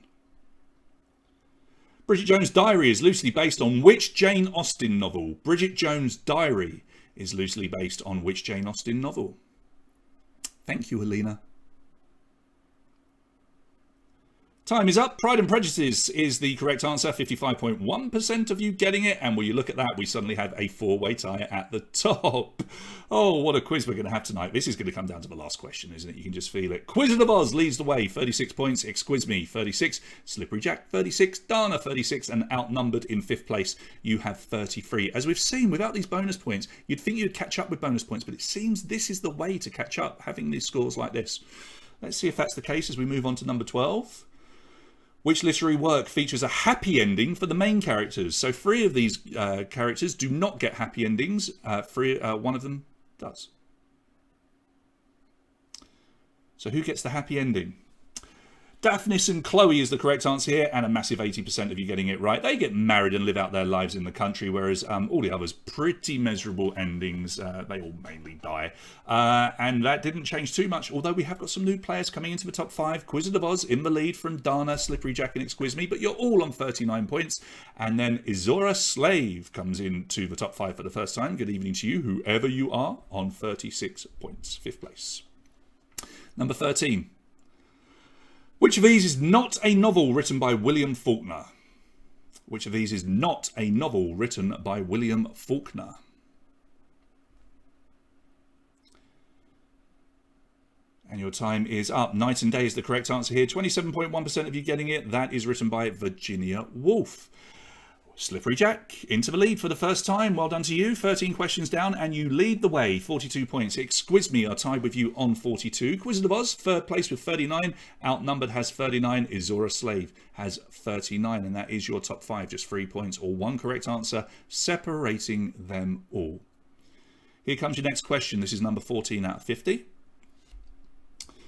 Bridget Jones' Diary is loosely based on which Jane Austen novel? Bridget Jones' Diary is loosely based on which Jane Austen novel? Thank you, Alina. Time is up. Pride and Prejudice is the correct answer. 55.1% of you getting it. And will you look at that? We suddenly have a 4-way tie at the top. Oh, what a quiz we're going to have tonight. This is going to come down to the last question, isn't it? You can just feel it. Wizard of Oz leads the way. 36 points. Exquizme, 36. Slippery Jack, 36. Dana, 36. And Outnumbered in 5th place, you have 33. As we've seen, without these bonus points, you'd think you'd catch up with bonus points. But it seems this is the way to catch up, having these scores like this. Let's see if that's the case as we move on to number 12. Which literary work features a happy ending for the main characters? So 3 of these characters do not get happy endings. One of them does. So who gets the happy ending? Daphnis and Chloe is the correct answer here, and a massive 80% of you getting it right. They get married and live out their lives in the country, whereas all the others, pretty miserable endings. They all mainly die. And that didn't change too much, although we have got some new players coming into the top 5. Wizard of Oz in the lead from Dana, Slippery Jack and Exquizme, but you're all on 39 points. And then Izora Slave comes into the top 5 for the first time. Good evening to you, whoever you are, on 36 points, 5th place. Number 13. Which of these is not a novel written by William Faulkner? Which of these is not a novel written by William Faulkner? And your time is up. Night and Day is the correct answer here. 27.1% of you getting it. That is written by Virginia Woolf. Slippery Jack into the lead for the first time. Well done to you. 13 questions down and you lead the way. 42 points. Exquizme are tied with you on 42. Wizard of Oz, 3rd place with 39. Outnumbered has 39. Izora Slave has 39. And that is your top 5. Just 3 points or 1 correct answer, separating them all. Here comes your next question. This is number 14 out of 50.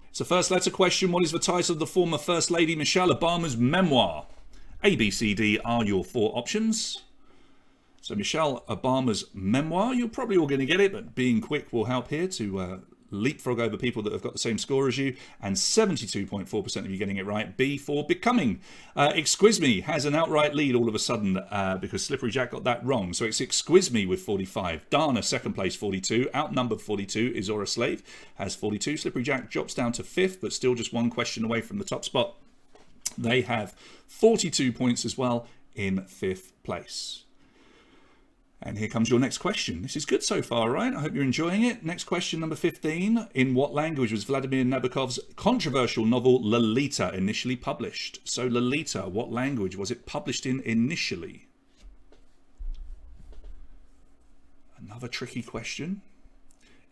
It's a first letter question. What is the title of the former First Lady Michelle Obama's memoir? A, B, C, D are your 4 options. So Michelle Obama's memoir, you're probably all going to get it, but being quick will help here to leapfrog over people that have got the same score as you. And 72.4% of you getting it right. B for Becoming. Exquizme has an outright lead all of a sudden because Slippery Jack got that wrong. So it's Exquizme with 45. Dana, 2nd place, 42. Outnumbered 42. Izora Slave has 42. Slippery Jack drops down to 5th, but still just 1 question away from the top spot. They have 42 points as well in 5th place. And here comes your next question. This is good so far, right? I hope you're enjoying it. Next question, number 15. In what language was Vladimir Nabokov's controversial novel Lolita initially published? So Lolita, what language was it published in initially? Another tricky question.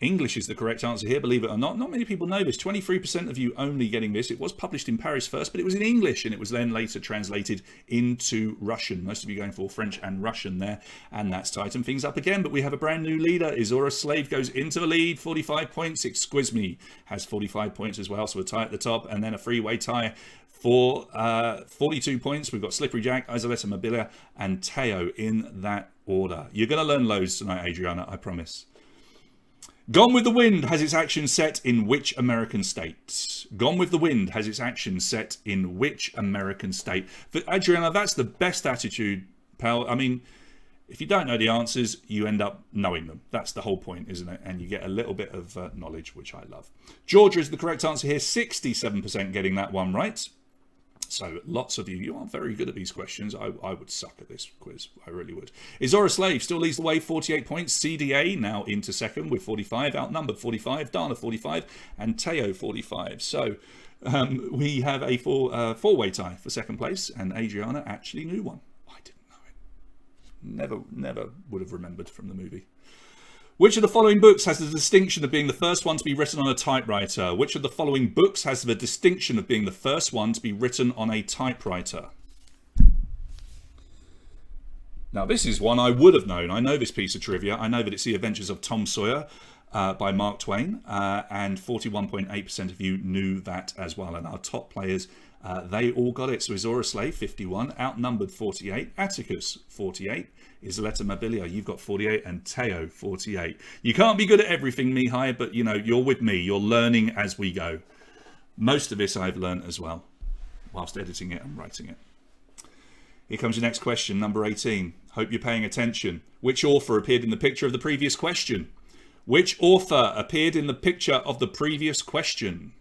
English is the correct answer here, believe it or not. Not many people know this. 23% of you only getting this. It was published in Paris first, but it was in English, and it was then later translated into Russian. Most of you going for French and Russian there, and that's tightened things up again. But we have a brand new leader. Izora Slave goes into the lead, 45 points. Exquisme has 45 points as well, so we're tie at the top, and then a freeway tie for 42 points. We've got Slippery Jack, Isoletta Mobilia, and Teo in that order. You're going to learn loads tonight, Adriana, I promise. Gone with the Wind has its action set in which American state? Gone with the Wind has its action set in which American state? But Adriana, that's the best attitude, pal. I mean, if you don't know the answers, you end up knowing them. That's the whole point, isn't it? And you get a little bit of knowledge, which I love. Georgia is the correct answer here. 67% getting that one right. So lots of you are very good at these questions. I would suck at this quiz. I really would. Izora Slave still leads the way, 48 points. CDA now into second with 45, outnumbered 45. Dana 45 and Teo 45. So we have a four-way tie for second place, and Adriana actually knew one. I didn't know it. Never would have remembered from the movie. Which of the following books has the distinction of being the first one to be written on a typewriter? Which of the following books has the distinction of being the first one to be written on a typewriter? Now, this is one I would have known. I know this piece of trivia. I know that it's The Adventures of Tom Sawyer by Mark Twain, and 41.8% of you knew that as well. And our top players, they all got it. So Izora Slave, 51, outnumbered 48, Atticus, 48, Isoletta Mobilia, you've got 48, and Teo, 48. You can't be good at everything, Mihai, but you know, you're with me. You're learning as we go. Most of this I've learned as well, whilst editing it and writing it. Here comes your next question, number 18. Hope you're paying attention. Which author appeared in the picture of the previous question? Which author appeared in the picture of the previous question?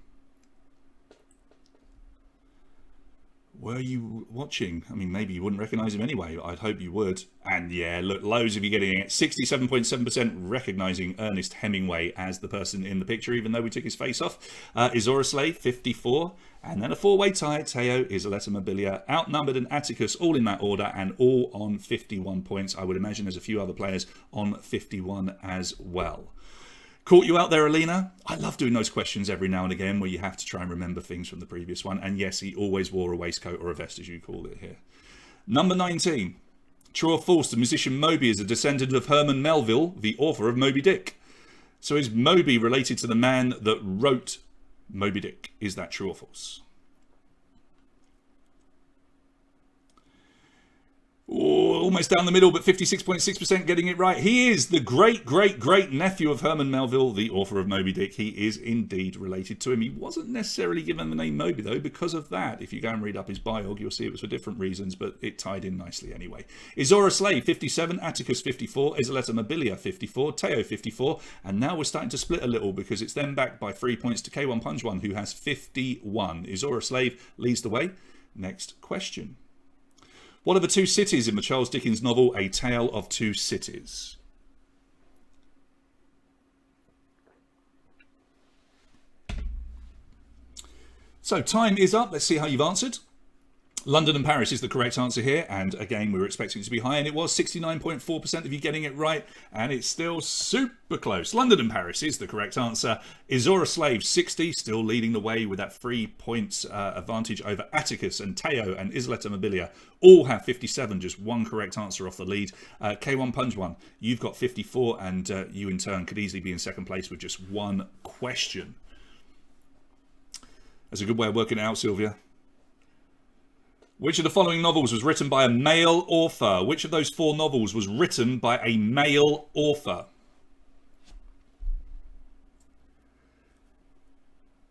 Were you watching? I mean, maybe you wouldn't recognise him anyway. I'd hope you would. And yeah, look, loads of you getting it. 67.7% recognising Ernest Hemingway as the person in the picture, even though we took his face off. Izora Slave, 54. And then a four-way tie. Teo, Isoletta Mobilia, outnumbered, and Atticus, all in that order, and all on 51 points. I would imagine there's a few other players on 51 as well. Caught you out there, Alina? I love doing those questions every now and again where you have to try and remember things from the previous one. And yes, he always wore a waistcoat or a vest, as you call it here. Number 19. True or false, the musician Moby is a descendant of Herman Melville, the author of Moby Dick. So is Moby related to the man that wrote Moby Dick? Is that true or false? Oh, almost down the middle, but 56.6% getting it right. He is the great nephew of Herman Melville, the author of Moby Dick. He is indeed related to him. He wasn't necessarily given the name Moby, though, because of that. If you go and read up his biog, you'll see it was for different reasons, but it tied in nicely anyway. Izora Slave, 57. Atticus, 54. Isoletta Mobilia, 54. Teo, 54. And now we're starting to split a little because it's then backed by 3 points to K1 Punch 1, who has 51. Izora Slave leads the way. Next question. What are the two cities in the Charles Dickens novel A Tale of Two Cities? So time is up. Let's see how you've answered. London and Paris is the correct answer here, and again we were expecting it to be high, and it was 69.4% of you getting it right, and it's still super close. London and Paris is the correct answer. Izora Slave, 60, still leading the way with that 3 points advantage over Atticus, and Teo and Isoletta Mobilia all have 57, just one correct answer off the lead. K1 Punch 1, you've got 54, and you in turn could easily be in second place with just one question. That's a good way of working it out, Sylvia. Which of the following novels was written by a male author? Which of those 4 novels was written by a male author?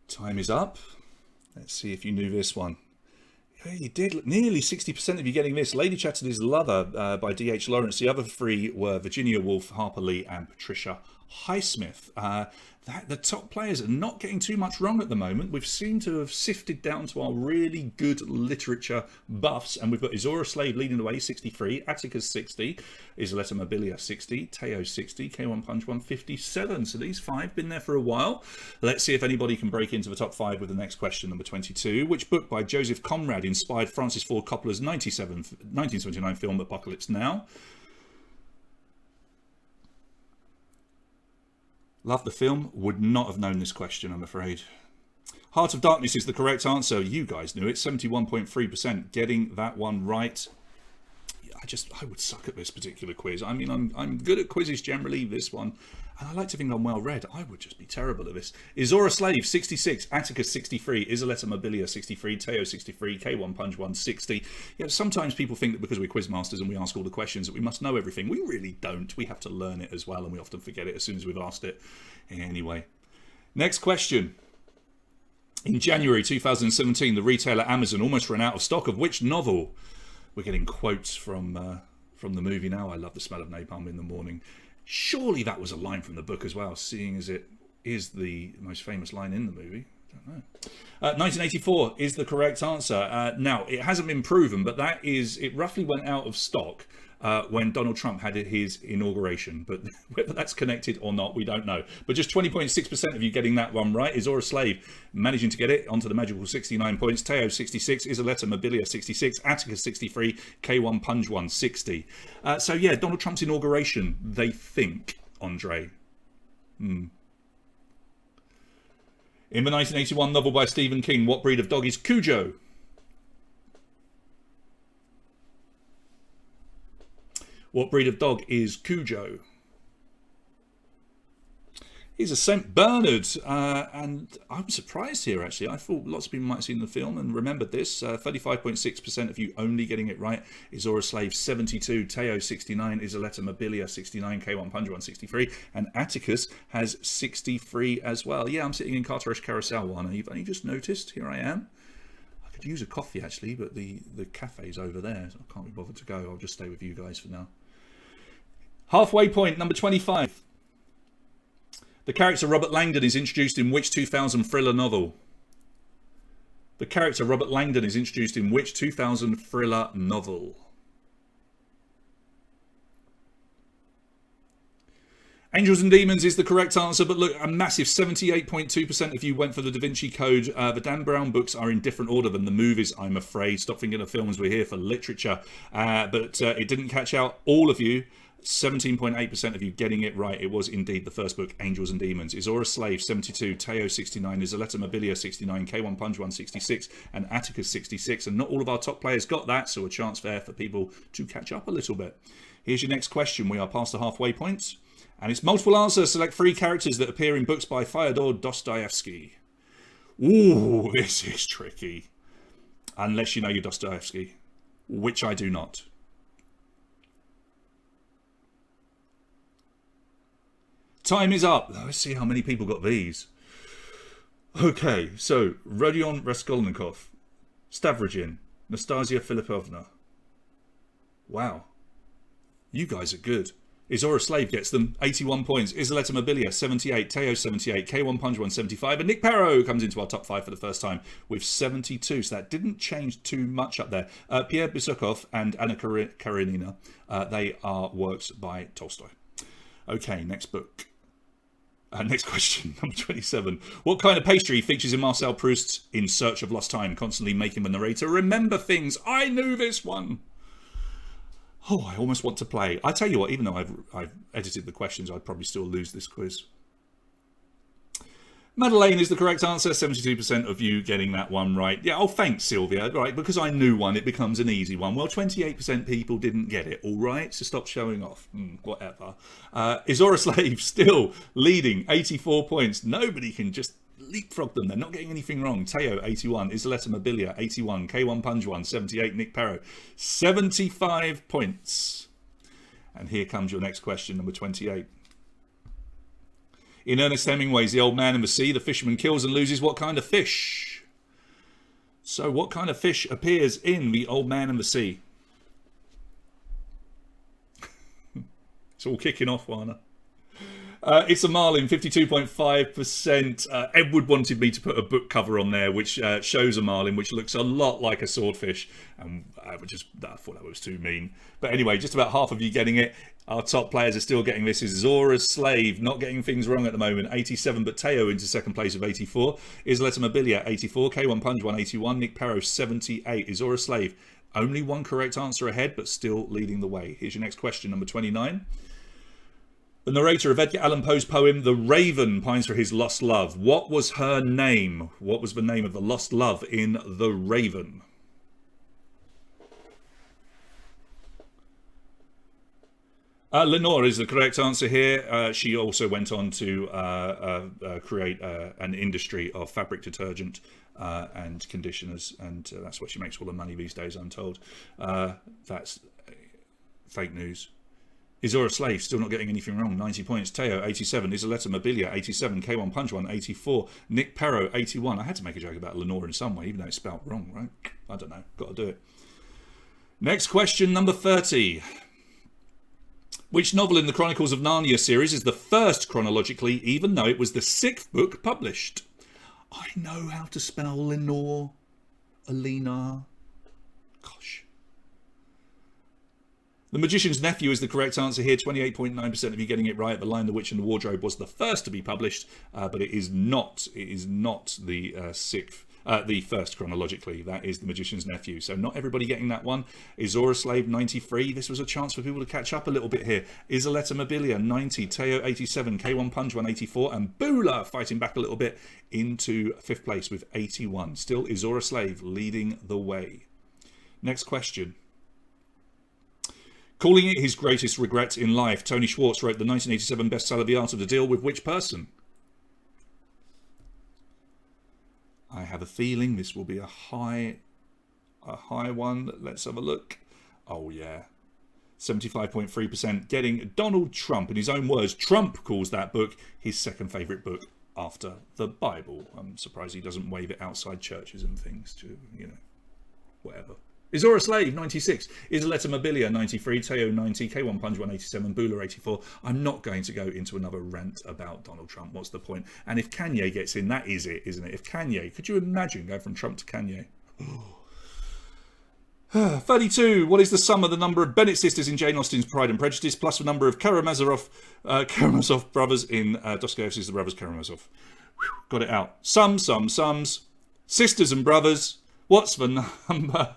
Time is up. Let's see if you knew this one. Yeah, you did. Nearly 60% of you getting this. Lady Chatterley's Lover by D.H. Lawrence. The other 3 were Virginia Woolf, Harper Lee, and Patricia Highsmith. that the top players are not getting too much wrong at the moment. We've seemed to have sifted down to our really good literature buffs, and we've got Azora Slave leading the way, 63, Atticus 60, Isoletta Mobilia 60, Teo 60, K1 Punch 157. So these five been there for a while. Let's see if anybody can break into the top five with the next question, number 22. Which book by Joseph Conrad inspired Francis Ford Coppola's 1979 film Apocalypse Now? Love the film. Would not have known this question, I'm afraid. Heart of Darkness is the correct answer. You guys knew it. 71.3%. Getting that one right. I would suck at this particular quiz. I mean, I'm good at quizzes generally. This one, and I like to think I'm well read. I would just be terrible at this. Azora Slave 66, Atticus 63, Isoletta Mobilia 63, Teo 63, K1 Punch 160. Yeah, sometimes people think that because we're quiz masters and we ask all the questions that we must know everything. We really don't. We have to learn it as well, and we often forget it as soon as we've asked it. Anyway, next question. In January 2017, the retailer Amazon almost ran out of stock of which novel? We're getting quotes from the movie now. I love the smell of napalm in the morning. Surely that was a line from the book as well, seeing as it is the most famous line in the movie. I don't know. 1984 is the correct answer. Now, it hasn't been proven, but it roughly went out of stock when Donald Trump had his inauguration. But whether that's connected or not, we don't know. But just 20.6% of you getting that one right. Azora Slave managing to get it onto the magical 69 points. Teo 66, Isoletta Mobilia 66, Atticus 63, K1 Punch 160. So yeah, Donald Trump's inauguration, they think, Andre. In the 1981 novel by Stephen King, what breed of dog is Cujo? What breed of dog is Cujo? He's a St. Bernard, and I'm surprised here, actually. I thought lots of people might have seen the film and remembered this. 35.6% of you only getting it right. Azora Slave 72, Teo 69, Isoletta Mobilia 69, K1 Punch 163, and Atticus has 63 as well. Yeah, I'm sitting in Carteret Carousel one. You've only just noticed. Here I am. I could use a coffee, actually, but the cafe's over there, so I can't be bothered to go. I'll just stay with you guys for now. Halfway point, number 25. The character Robert Langdon is introduced in which 2000 thriller novel? The character Robert Langdon is introduced in which 2000 thriller novel? Angels and Demons is the correct answer, but look, a massive 78.2% of you went for the Da Vinci Code. The Dan Brown books are in different order than the movies, I'm afraid. Stop thinking of films, we're here for literature. But it didn't catch out all of you. 17.8% of you getting it right. It was indeed the first book, Angels and Demons. Azora Slave 72, Teo 69, Isoletta Mobilia 69, K1 Punch 166, and Atticus 66. And not all of our top players got that, so a chance there for people to catch up a little bit. Here's your next question. We are past the halfway point, and it's multiple answer. Select 3 characters that appear in books by Fyodor Dostoevsky. Ooh, this is tricky. Unless you know your Dostoevsky, which I do not. Time is up. Let's see how many people got these. Okay, so Rodion Raskolnikov, Stavrogin, Nastasia Filipovna. Wow. You guys are good. Azora Slave gets them, 81 points. Isoletta Mobilia, 78. Teo, 78. K1 Punch 175. And Nick Parrow comes into our top 5 for the first time with 72. So that didn't change too much up there. Pierre Bisukov and Anna Karenina, they are works by Tolstoy. Okay, next book. Next question, number 27. What kind of pastry features in Marcel Proust's In Search of Lost Time, constantly making the narrator remember things? I knew this one. Oh, I almost want to play. I tell you what, even though I've edited the questions, I'd probably still lose this quiz. Madeleine is the correct answer. 72% of you getting that one right. Yeah, oh, thanks, Sylvia. Right, because I knew one, it becomes an easy one. Well, 28% people didn't get it, all right? So stop showing off. Whatever. Azora Slave still leading, 84 points. Nobody can just leapfrog them. They're not getting anything wrong. Teo, 81. Isoletta Mobilia, 81. K1 Punch 1, 78. Nick Parrow, 75 points. And here comes your next question, number 28. In Ernest Hemingway's The Old Man and the Sea, the fisherman kills and loses what kind of fish? So what kind of fish appears in The Old Man and the Sea? It's all kicking off, Warner. It's a Marlin, 52.5%. Edward wanted me to put a book cover on there, which shows a Marlin, which looks a lot like a swordfish, and I thought that was too mean. But anyway, just about half of you getting it. Our top players are still getting this. Is Zora's Slave, not getting things wrong at the moment, 87, but Teo into second place with 84. Isoletta Mobilia, 84. K1 Punch 181. Nick Parrow, 78. Is Zora's Slave, only one correct answer ahead, but still leading the way. Here's your next question, number 29. The narrator of Edgar Allan Poe's poem The Raven pines for his lost love. What was her name? What was the name of the lost love in The Raven? Lenore is the correct answer here. She also went on to create an industry of fabric detergent and conditioners, and that's where she makes all the money these days, I'm told. That's fake news. Izora Slave, still not getting anything wrong, 90 points. Teo, 87. Isoletta Mobilia, 87. K1 Punch 1, 84. Nick Parrow, 81. I had to make a joke about Lenore in some way, even though it's spelled wrong, right? I don't know. Got to do it. Next question, number 30. Which novel in the Chronicles of Narnia series is the first chronologically, even though it was the 6th book published? I know how to spell Lenore. Alina. Gosh. The Magician's Nephew is the correct answer here. 28.9% of you getting it right. The Lion, the Witch and the Wardrobe was the first to be published, but it is not. It is not the the first chronologically. That is The Magician's Nephew. So not everybody getting that one. Izora Slave, 93. This was a chance for people to catch up a little bit here. Isoletta Mobilia, 90. Teo, 87. K1 Punch 1, 84. And Bula fighting back a little bit into 5th place with 81. Still Izora Slave leading the way. Next question. Calling it his greatest regret in life, Tony Schwartz wrote the 1987 bestseller The Art of the Deal with which person? I have a feeling this will be a high one. Let's have a look. Oh yeah. 75.3% getting Donald Trump. In his own words, Trump calls that book his second favourite book after the Bible. I'm surprised he doesn't wave it outside churches and things to, you know, whatever. Izora Slave, 96. Isoletta Mobilia, 93. Teo, 90. K1 Punch 187. Bula, 84. I'm not going to go into another rant about Donald Trump. What's the point? And if Kanye gets in, that is it, isn't it? If Kanye, could you imagine going from Trump to Kanye? 32. What is the sum of the number of Bennett sisters in Jane Austen's Pride and Prejudice plus the number of Karamazov brothers in Dostoevsky's The Brothers Karamazov? Got it out. Sums. Sisters and brothers. What's the number?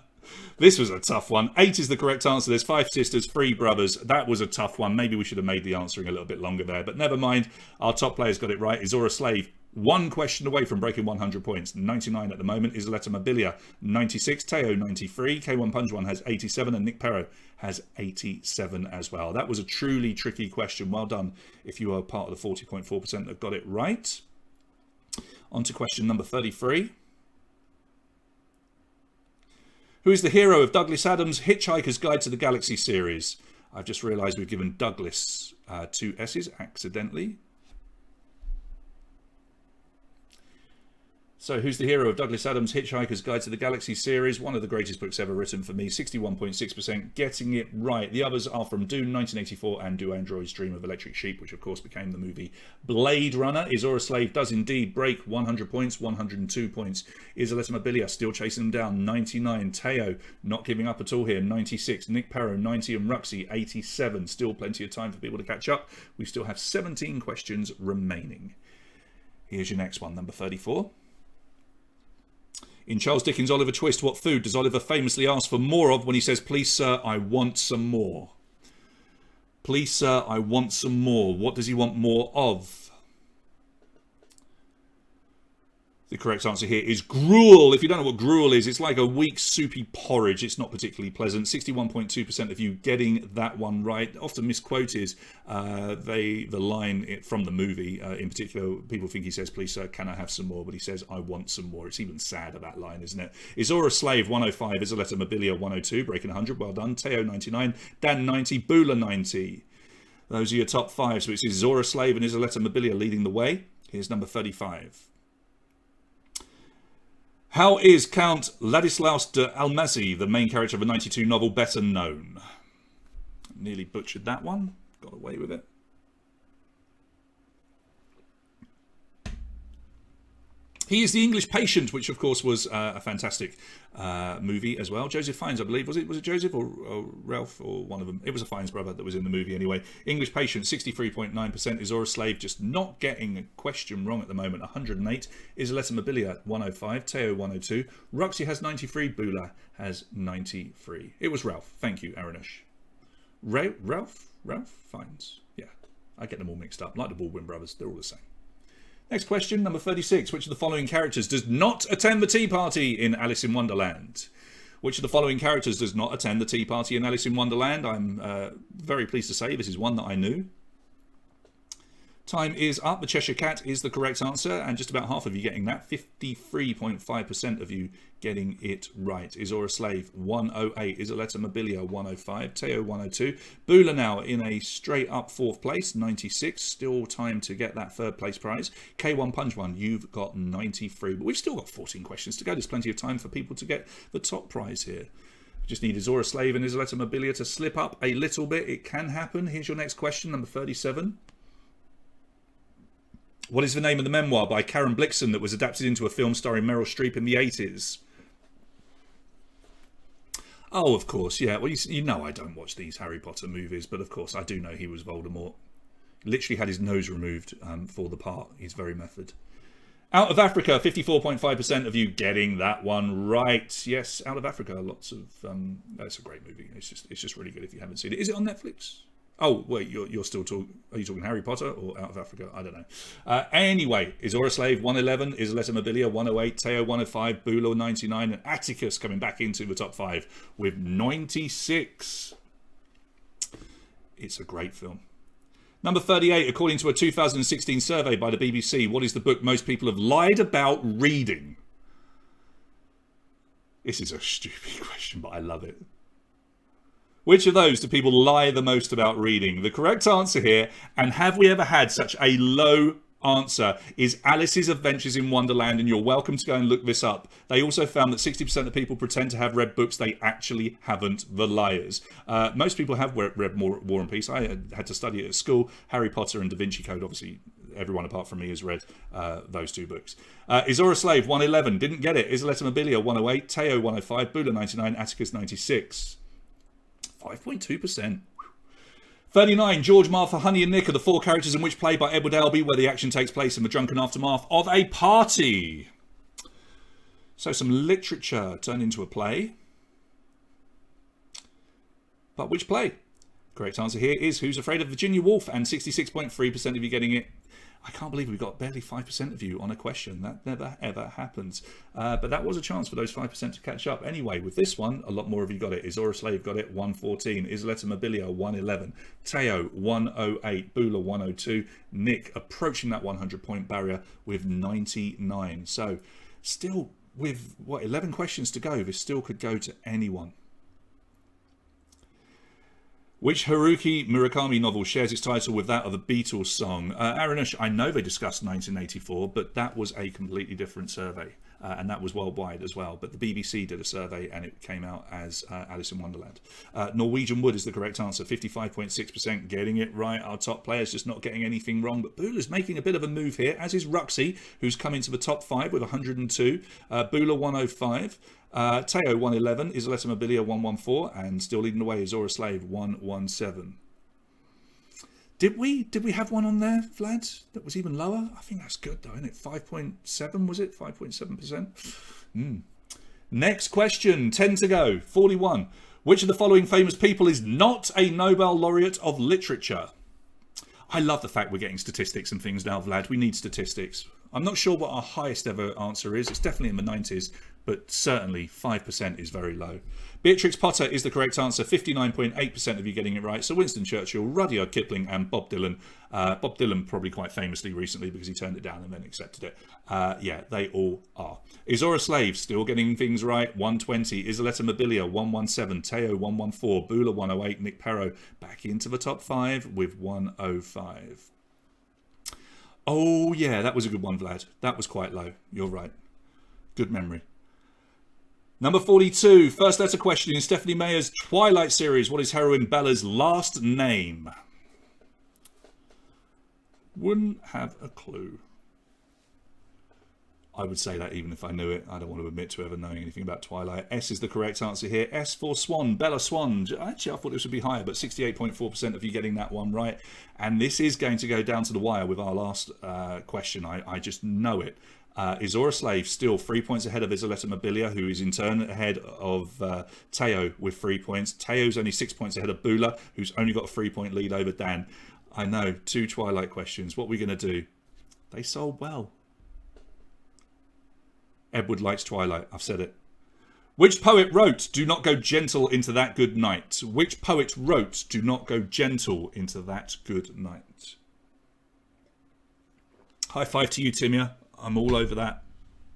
This was a tough one. 8 is the correct answer. There's 5 sisters, 3 brothers. That was a tough one. Maybe we should have made the answering a little bit longer there, but never mind. Our top players got it right. Izora Slave, 1 question away from breaking 100 points. 99 at the moment. Isoletta Mobilia, 96. Teo, 93. K1 Punch 1 has 87, and Nick Parrow has 87 as well. That was a truly tricky question. Well done if you are part of the 40.4% that got it right. On to question number 33. Who is the hero of Douglas Adams' Hitchhiker's Guide to the Galaxy series? I've just realised we've given Douglas 2 S's accidentally. So who's the hero of Douglas Adams' Hitchhiker's Guide to the Galaxy series? One of the greatest books ever written for me. 61.6% getting it right. The others are from Dune 1984 and Do Androids Dream of Electric Sheep, which of course became the movie Blade Runner. Izora Slave does indeed break 100 points, 102 points. Isoletta Mobilia still chasing them down, 99. Teo not giving up at all here, 96. Nick Parrow, 90. And Ruxy, 87. Still plenty of time for people to catch up. We still have 17 questions remaining. Here's your next one, number 34. In Charles Dickens' Oliver Twist, what food does Oliver famously ask for more of when he says, "Please, sir, I want some more"? Please, sir, I want some more. What does he want more of? The correct answer here is gruel. If you don't know what gruel is, it's like a weak soupy porridge. It's not particularly pleasant. 61.2% of you getting that one right. Often misquoted. The line from the movie, in particular, people think he says, "Please, sir, can I have some more?" But he says, "I want some more." It's even sadder, that line, isn't it? Izora Slave, 105. Isoletta Mobilia, 102. Breaking 100. Well done. Teo, 99. Dan, 90. Bula, 90. Those are your top 5. So it's Izora Slave and Isoletta Mobilia leading the way. Here's number 35. How is Count Ladislaus de Almazy, the main character of a 92 novel, better known? Nearly butchered that one. Got away with it. He is the English Patient, which of course was a fantastic movie as well. Joseph Fiennes, I believe. Was it Joseph or Ralph or one of them? It was a Fiennes brother that was in the movie anyway. English Patient, 63.9%. Izora Slave, just not getting a question wrong at the moment, 108. Isoletta Mobilia, 105. Teo, 102. Ruxy has 93. Bula has 93. It was Ralph. Thank you, Aranush. Ralph Fiennes. Yeah, I get them all mixed up. Like the Baldwin brothers, they're all the same. Next question, number 36. Which of the following characters does not attend the Tea Party in Alice in Wonderland? Which of the following characters does not attend the Tea Party in Alice in Wonderland? I'm very pleased to say this is one that I knew. Time is up. The Cheshire Cat is the correct answer, and just about half of you getting that. 53.5% of you getting it right. Izora Slave, 108. Isoletta Mobilia, 105. Teo, 102. Bula now in a straight up 4th place, 96. Still time to get that 3rd place prize. K1 Punch One, you've got 93. But we've still got 14 questions to go. There's plenty of time for people to get the top prize here. Just need Izora Slave and Isoletta Mobilia to slip up a little bit. It can happen. Here's your next question, number 37. What is the name of the memoir by Karen Blixen that was adapted into a film starring Meryl Streep in the 80s? Oh, of course, yeah. Well, you know I don't watch these Harry Potter movies, but of course I do know he was Voldemort. Literally had his nose removed for the part. He's very method. Out of Africa, 54.5% of you getting that one right. Yes, Out of Africa, lots of... that's a great movie. It's just really good if you haven't seen it. Is it on Netflix? Oh, wait, you're still talking... Are you talking Harry Potter or Out of Africa? I don't know. Anyway, Izora Slave, 111. Isoletta Mobilia, 108. Teo, 105. Bula, 99. And Atticus coming back into the top 5 with 96. It's a great film. Number 38, according to a 2016 survey by the BBC, what is the book most people have lied about reading? This is a stupid question, but I love it. Which of those do people lie the most about reading? The correct answer here, and have we ever had such a low answer, is Alice's Adventures in Wonderland, and you're welcome to go and look this up. They also found that 60% of people pretend to have read books they actually haven't, the liars. Most people have read War and Peace. I had to study it at school. Harry Potter and Da Vinci Code, obviously, everyone apart from me has read those 2 books. Izora Slave, 111. Didn't get it. Isoletta Mobilia, 108. Teo, 105. Bula, 99. Atticus, 96. 5.2%. 39. George, Martha, Honey and Nick are the 4 characters in which play by Edward Albee where the action takes place in the drunken aftermath of a party. So some literature turned into a play. But which play? Correct answer here is Who's Afraid of Virginia Woolf, and 66.3% of you getting it. I can't believe we've got barely 5% of you on a question. That never, ever happens. But that was a chance for those 5% to catch up. Anyway, with this one, a lot more of you got it. Izora Slave got it, 114. Isoletta Mobilia, 111. Teo, 108. Bula, 102. Nick approaching that 100-point barrier with 99. So still with, 11 questions to go. This still could go to anyone. Which Haruki Murakami novel shares its title with that of the Beatles song? Aranush, I know they discussed 1984, but that was a completely different survey. And that was worldwide as well. But the BBC did a survey and it came out as Alice in Wonderland. Norwegian Wood is the correct answer. 55.6% getting it right. Our top players just not getting anything wrong. But Bula's making a bit of a move here, as is Ruxy, who's come into the top 5 with 102. Bula, 105. Teo, 111. Isoletta Mobilia, 114. And still leading the way is Izora Slave, 117. Did we have one on there, Vlad, that was even lower? I think that's good, though, isn't it? 5.7, was it? 5.7%? Next question, 10 to go. 41. Which of the following famous people is not a Nobel laureate of literature? I love the fact we're getting statistics and things now, Vlad. We need statistics. I'm not sure what our highest ever answer is. It's definitely in the 90s, but certainly 5% is very low. Beatrix Potter is the correct answer. 59.8% of you getting it right. So Winston Churchill, Rudyard Kipling and Bob Dylan. Bob Dylan probably quite famously recently because he turned it down and then accepted it. Yeah, they all are. Izora Slave still getting things right. 120. Isoletta Mobilia, 117. Teo, 114. Bula, 108. Nick Perro back into the top 5 with 105. Oh, yeah, that was a good one, Vlad. That was quite low. You're right. Good memory. Number 42. First letter question in Stephanie Meyer's Twilight series. What is heroine Bella's last name? Wouldn't have a clue. I would say that even if I knew it. I don't want to admit to ever knowing anything about Twilight. S is the correct answer here. S for Swan, Bella Swan. Actually, I thought this would be higher, but 68.4% of you getting that one right. And this is going to go down to the wire with our last question. I just know it. Azora Slave still 3 points ahead of Isoletta Mobilia, who is in turn ahead of Teo with 3 points. Teo's only 6 points ahead of Bula, who's only got a 3-point lead over Dan. I know, 2 Twilight questions. What are we going to do? They sold well. Edward likes Twilight. I've said it. Which poet wrote, "Do not go gentle into that good night"? Which poet wrote, "Do not go gentle into that good night"? High five to you, Timia. I'm all over that.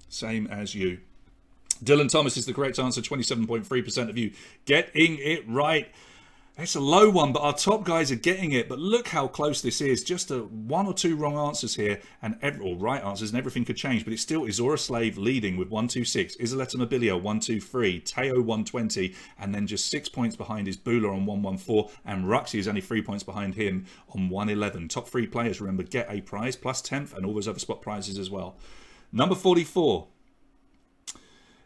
Same as you. Dylan Thomas is the correct answer. 27.3% of you getting it right. It's a low one, but our top guys are getting it. But look how close this is. Just one or two wrong answers here, or right answers, and everything could change. But it's still Azora Slave leading with 126. Isoletta Mobilia 123. Teo 120, and then just 6 points behind is Bula on 114, and Ruxy is only 3 points behind him on 111. Top 3 players, remember, get a prize plus 10th, and all those other spot prizes as well. Number 44.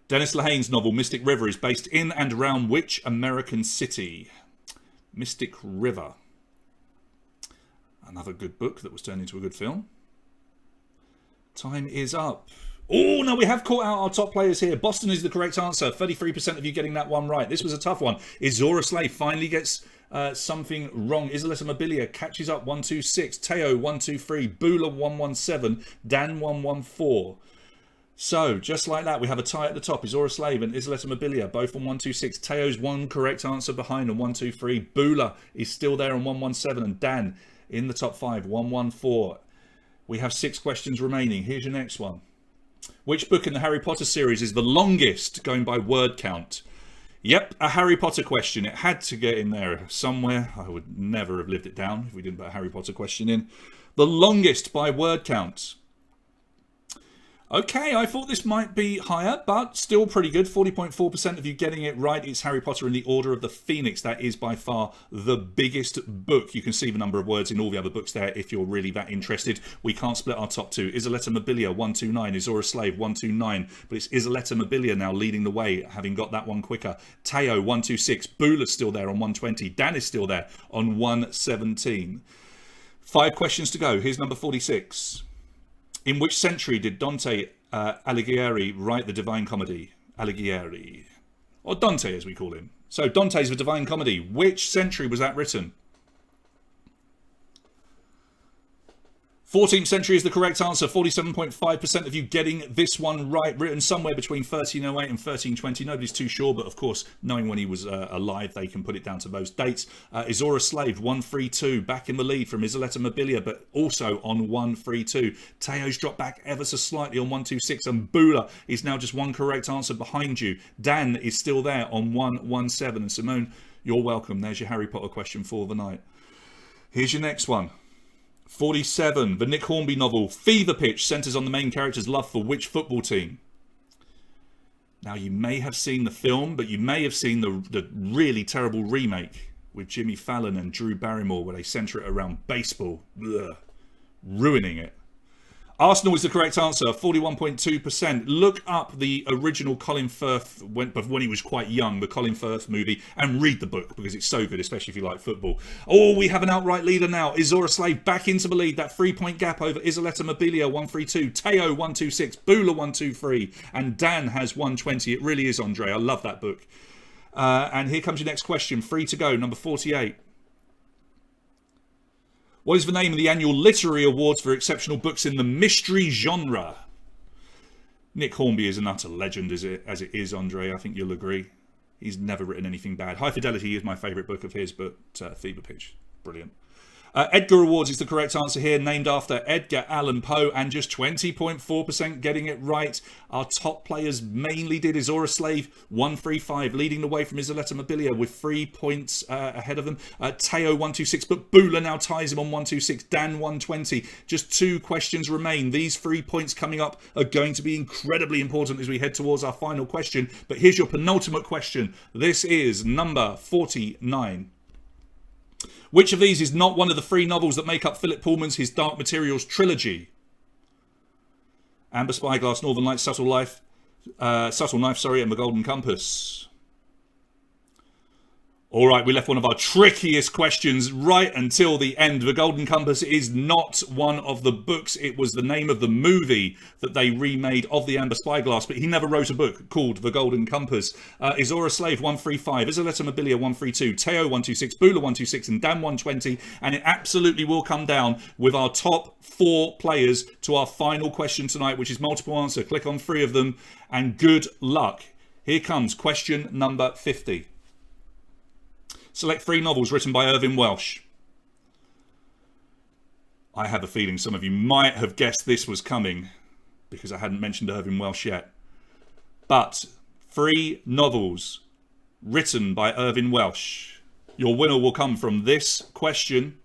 Dennis Lehane's novel Mystic River is based in and around which American city? Mystic River. Another good book that was turned into a good film. Time is up. Oh, no, we have caught out our top players here. Boston is the correct answer. 33% of you getting that one right. This was a tough one. Azora Slave finally gets something wrong. Isoletta Mobilia catches up 126. Teo 123. Bula 117. Dan 114. So, just like that, we have a tie at the top. Azora Slave and Isoletta Mobilia, both on 126. Teo's one correct answer behind on 123. Bula is still there on 117. And Dan in the top 5, 114. We have 6 questions remaining. Here's your next one. Which book in the Harry Potter series is the longest, going by word count? Yep, a Harry Potter question. It had to get in there somewhere. I would never have lived it down if we didn't put a Harry Potter question in. The longest by word count. Okay, I thought this might be higher, but still pretty good. 40.4% of you getting it right. It's Harry Potter and the Order of the Phoenix. That is by far the biggest book. You can see the number of words in all the other books there if you're really that interested. We can't split our top 2. Isoletta Mobilia, 129. Azora Slave, 129. But it's Isoletta Mobilia now leading the way, having got that one quicker. Teo, 126. Bula's still there on 120. Dan is still there on 117. 5 questions to go. Here's number 46. In which century did Dante Alighieri write the Divine Comedy? Alighieri. Or Dante, as we call him. So, Dante's The Divine Comedy. Which century was that written? 14th century is the correct answer. 47.5% of you getting this one right. Written somewhere between 1308 and 1320. Nobody's too sure, but of course, knowing when he was alive, they can put it down to those dates. Azora Slave, 132. Back in the lead from Isoletta Mobilia, but also on 132. Teo's dropped back ever so slightly on 126, and Bula is now just one correct answer behind you. Dan is still there on 117. And Simone, you're welcome. There's your Harry Potter question for the night. Here's your next one. 47. The Nick Hornby novel Fever Pitch centres on the main character's love for which football team? Now, you may have seen the film, but you may have seen the really terrible remake with Jimmy Fallon and Drew Barrymore where they centre it around baseball. Ugh. Ruining it. Arsenal is the correct answer, 41.2%. Look up the original Colin Firth, when he was quite young, the Colin Firth movie, and read the book because it's so good, especially if you like football. Oh, we have an outright leader now. Azora Slave back into the lead. That 3-point gap over Isoletta Mobilia, 132. Teo, 126. Bula, 123. And Dan has 120. It really is, Andre. I love that book. And here comes your next question. 3 to go, number 48. What is the name of the annual literary awards for exceptional books in the mystery genre? Nick Hornby is an utter legend as it is, Andre. I think you'll agree. He's never written anything bad. High Fidelity is my favourite book of his, but Fever Pitch, brilliant. Edgar Awards is the correct answer here, named after Edgar Allan Poe, and just 20.4% getting it right. Our top players mainly did Azora Slave, 135, leading the way from Isoletta Mobilia with 3 points ahead of them. Teo, 126, but Bula now ties him on 126. Dan, 120. Just 2 questions remain. These 3 points coming up are going to be incredibly important as we head towards our final question. But here's your penultimate question. This is number 49. Which of these is not one of the 3 novels that make up Philip Pullman's His Dark Materials trilogy? Amber Spyglass, Northern Lights, Subtle Knife, and The Golden Compass. All right, we left one of our trickiest questions right until the end. The Golden Compass is not one of the books. It was the name of the movie that they remade of the Amber Spyglass, but he never wrote a book called The Golden Compass. Izora Slave 135, Isoletta Mobilia 132, Teo 126, Bula 126, and Dan 120. And it absolutely will come down with our top 4 players to our final question tonight, which is multiple answer. Click on 3 of them, and good luck. Here comes question number 50. Select 3 novels written by Irvine Welsh. I have a feeling some of you might have guessed this was coming because I hadn't mentioned Irvine Welsh yet. But 3 novels written by Irvine Welsh. Your winner will come from this question.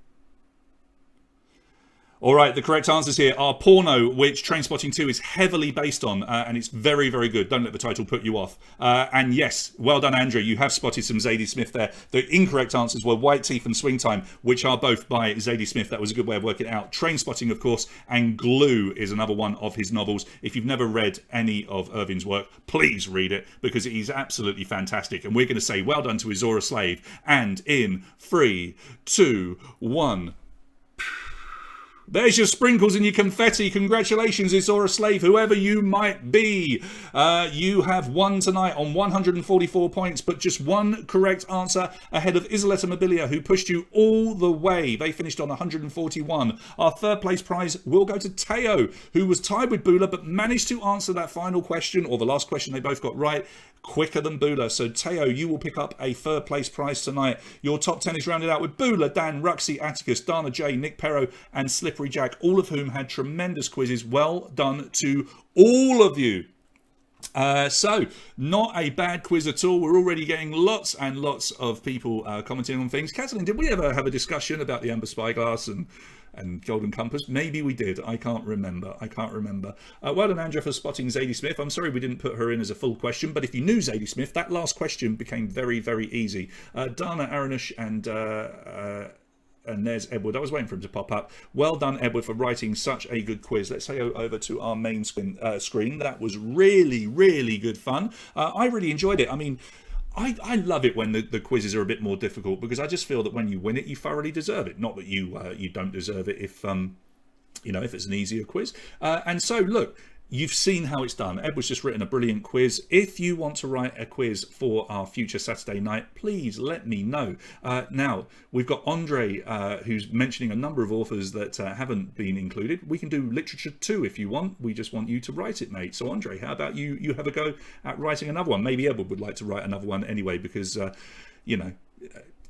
All right, the correct answers here are Porno, which Trainspotting 2 is heavily based on, and it's very, very good. Don't let the title put you off. And yes, well done, Andrew. You have spotted some Zadie Smith there. The incorrect answers were White Teeth and Swing Time, which are both by Zadie Smith. That was a good way of working it out. Trainspotting, of course, and Glue is another one of his novels. If you've never read any of Irvine's work, please read it, because it is absolutely fantastic. And we're going to say well done to Izora Slave. And in 3, 2, 1... There's your sprinkles and your confetti. Congratulations, Izora Slave, whoever you might be. You have won tonight on 144 points, but just one correct answer ahead of Isoletta Mobilia, who pushed you all the way. They finished on 141. Our third place prize will go to Teo, who was tied with Bula, but managed to answer that final question, or the last question they both got right, quicker than Bula. So Teo, you will pick up a third place prize tonight. Your top 10 is rounded out with Bula, Dan, Ruxy, Atticus, Dana J, Nick Perro, and Slippery Jack, all of whom had tremendous quizzes. Well done to all of you. So, not a bad quiz at all. We're already getting lots and lots of people commenting on things. Kathleen, did we ever have a discussion about the Amber Spyglass and Golden Compass? Maybe we did. I can't remember. Well done, Andrea, for spotting Zadie Smith. I'm sorry we didn't put her in as a full question, but if you knew Zadie Smith, that last question became very, very easy. Dana Aranush and there's Edward. I was waiting for him to pop up. Well done, Edward, for writing such a good quiz. Let's go over to our main screen. That was really, really good fun. I really enjoyed it. I mean, I love it when the quizzes are a bit more difficult, because I just feel that when you win it, you thoroughly deserve it. Not that you don't deserve it if if it's an easier quiz. And so, look, you've seen how it's done. Edward's just written a brilliant quiz. If you want to write a quiz for our future Saturday night, please let me know. Now, we've got Andre, who's mentioning a number of authors that haven't been included. We can do literature too if you want. We just want you to write it, mate. So, Andre, how about you have a go at writing another one? Maybe Edward would like to write another one anyway, because,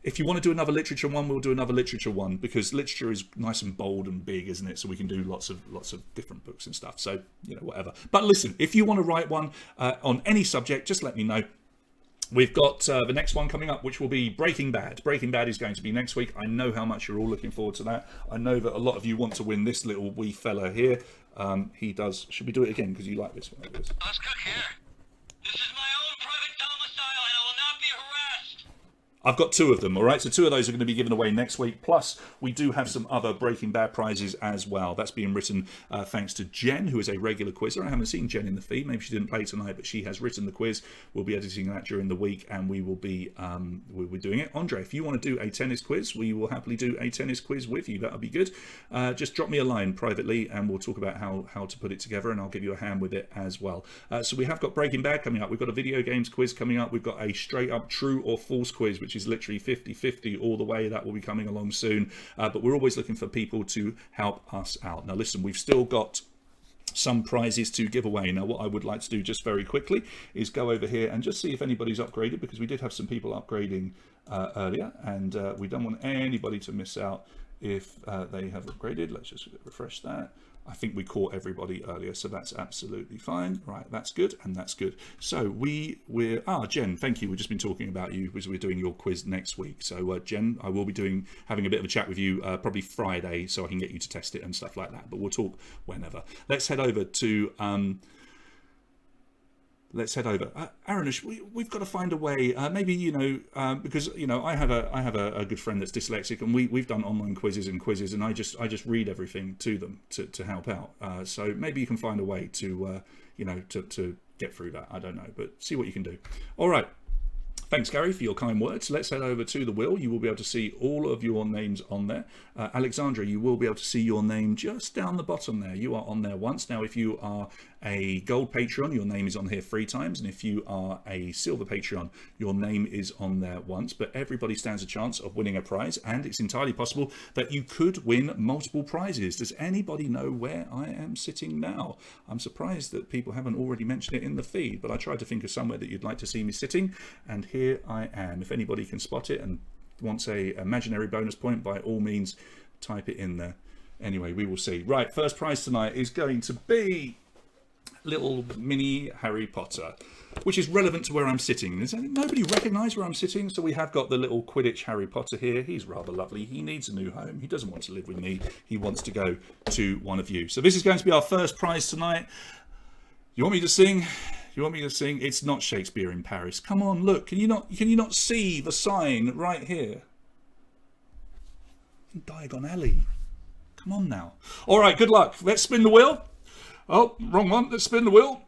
if you want to do another literature one, we'll do another literature one, because literature is nice and bold and big, isn't it? So we can do lots of different books and stuff. So, whatever. But listen, if you want to write one on any subject, just let me know. We've got the next one coming up, which will be Breaking Bad. Breaking Bad is going to be next week. I know how much you're all looking forward to that. I know that a lot of you want to win this little wee fella here. He does. Should we do it again? Because you like this one. Let's cook here. This is my own private domicile, and I will not be harassed. I've got 2 of them, all right? So 2 of those are going to be given away next week. Plus, we do have some other Breaking Bad prizes as well. That's being written thanks to Jen, who is a regular quizzer. I haven't seen Jen in the feed. Maybe she didn't play tonight, but she has written the quiz. We'll be editing that during the week, and we will be we're doing it. Andre, if you want to do a tennis quiz, we will happily do a tennis quiz with you. That'll be good. Just drop me a line privately, and we'll talk about how to put it together, and I'll give you a hand with it as well. So we have got Breaking Bad coming up. We've got a video games quiz coming up. We've got a straight up true or false quiz, which is literally 50-50 all the way. That will be coming along soon. But we're always looking for people to help us out. Now, listen, we've still got some prizes to give away. Now, what I would like to do just very quickly is go over here and just see if anybody's upgraded, because we did have some people upgrading earlier, and we don't want anybody to miss out if they have upgraded. Let's just refresh that. I think we caught everybody earlier, so that's absolutely fine. Right, that's good, and that's good. So we're Jen, thank you. We've just been talking about you because we're doing your quiz next week. So Jen, I will be having a bit of a chat with you probably Friday, so I can get you to test it and stuff like that. But we'll talk whenever. Let's head over to let's head over. Aranush, we've got to find a way. Maybe, you know, because, you know, I have a good friend that's dyslexic, and we've done online quizzes, and I just read everything to them to help out. So maybe you can find a way to you know, to get through that. I don't know, but see what you can do. All right. Thanks, Gary, for your kind words. Let's head over to the wheel. You will be able to see all of your names on there. Alexandra, you will be able to see your name just down the bottom there. You are on there once. Now, if you are a gold Patreon, your name is on here 3 times. And if you are a silver Patreon, your name is on there once. But everybody stands a chance of winning a prize. And it's entirely possible that you could win multiple prizes. Does anybody know where I am sitting now? I'm surprised that people haven't already mentioned it in the feed. But I tried to think of somewhere that you'd like to see me sitting. And here I am. If anybody can spot it and wants a imaginary bonus point, by all means, type it in there. Anyway, we will see. Right, first prize tonight is going to be little mini Harry Potter, which is relevant to where I'm sitting. Does nobody recognise where I'm sitting? So we have got the little Quidditch Harry Potter here. He's rather lovely. He needs a new home. He doesn't want to live with me. He wants to go to one of you. So this is going to be our first prize tonight. You want me to sing? You want me to sing? It's not Shakespeare in Paris. Come on, look. Can you not see the sign right here? Diagon Alley. Come on now. All right, good luck. Let's spin the wheel. Oh, wrong one. Let's spin the wheel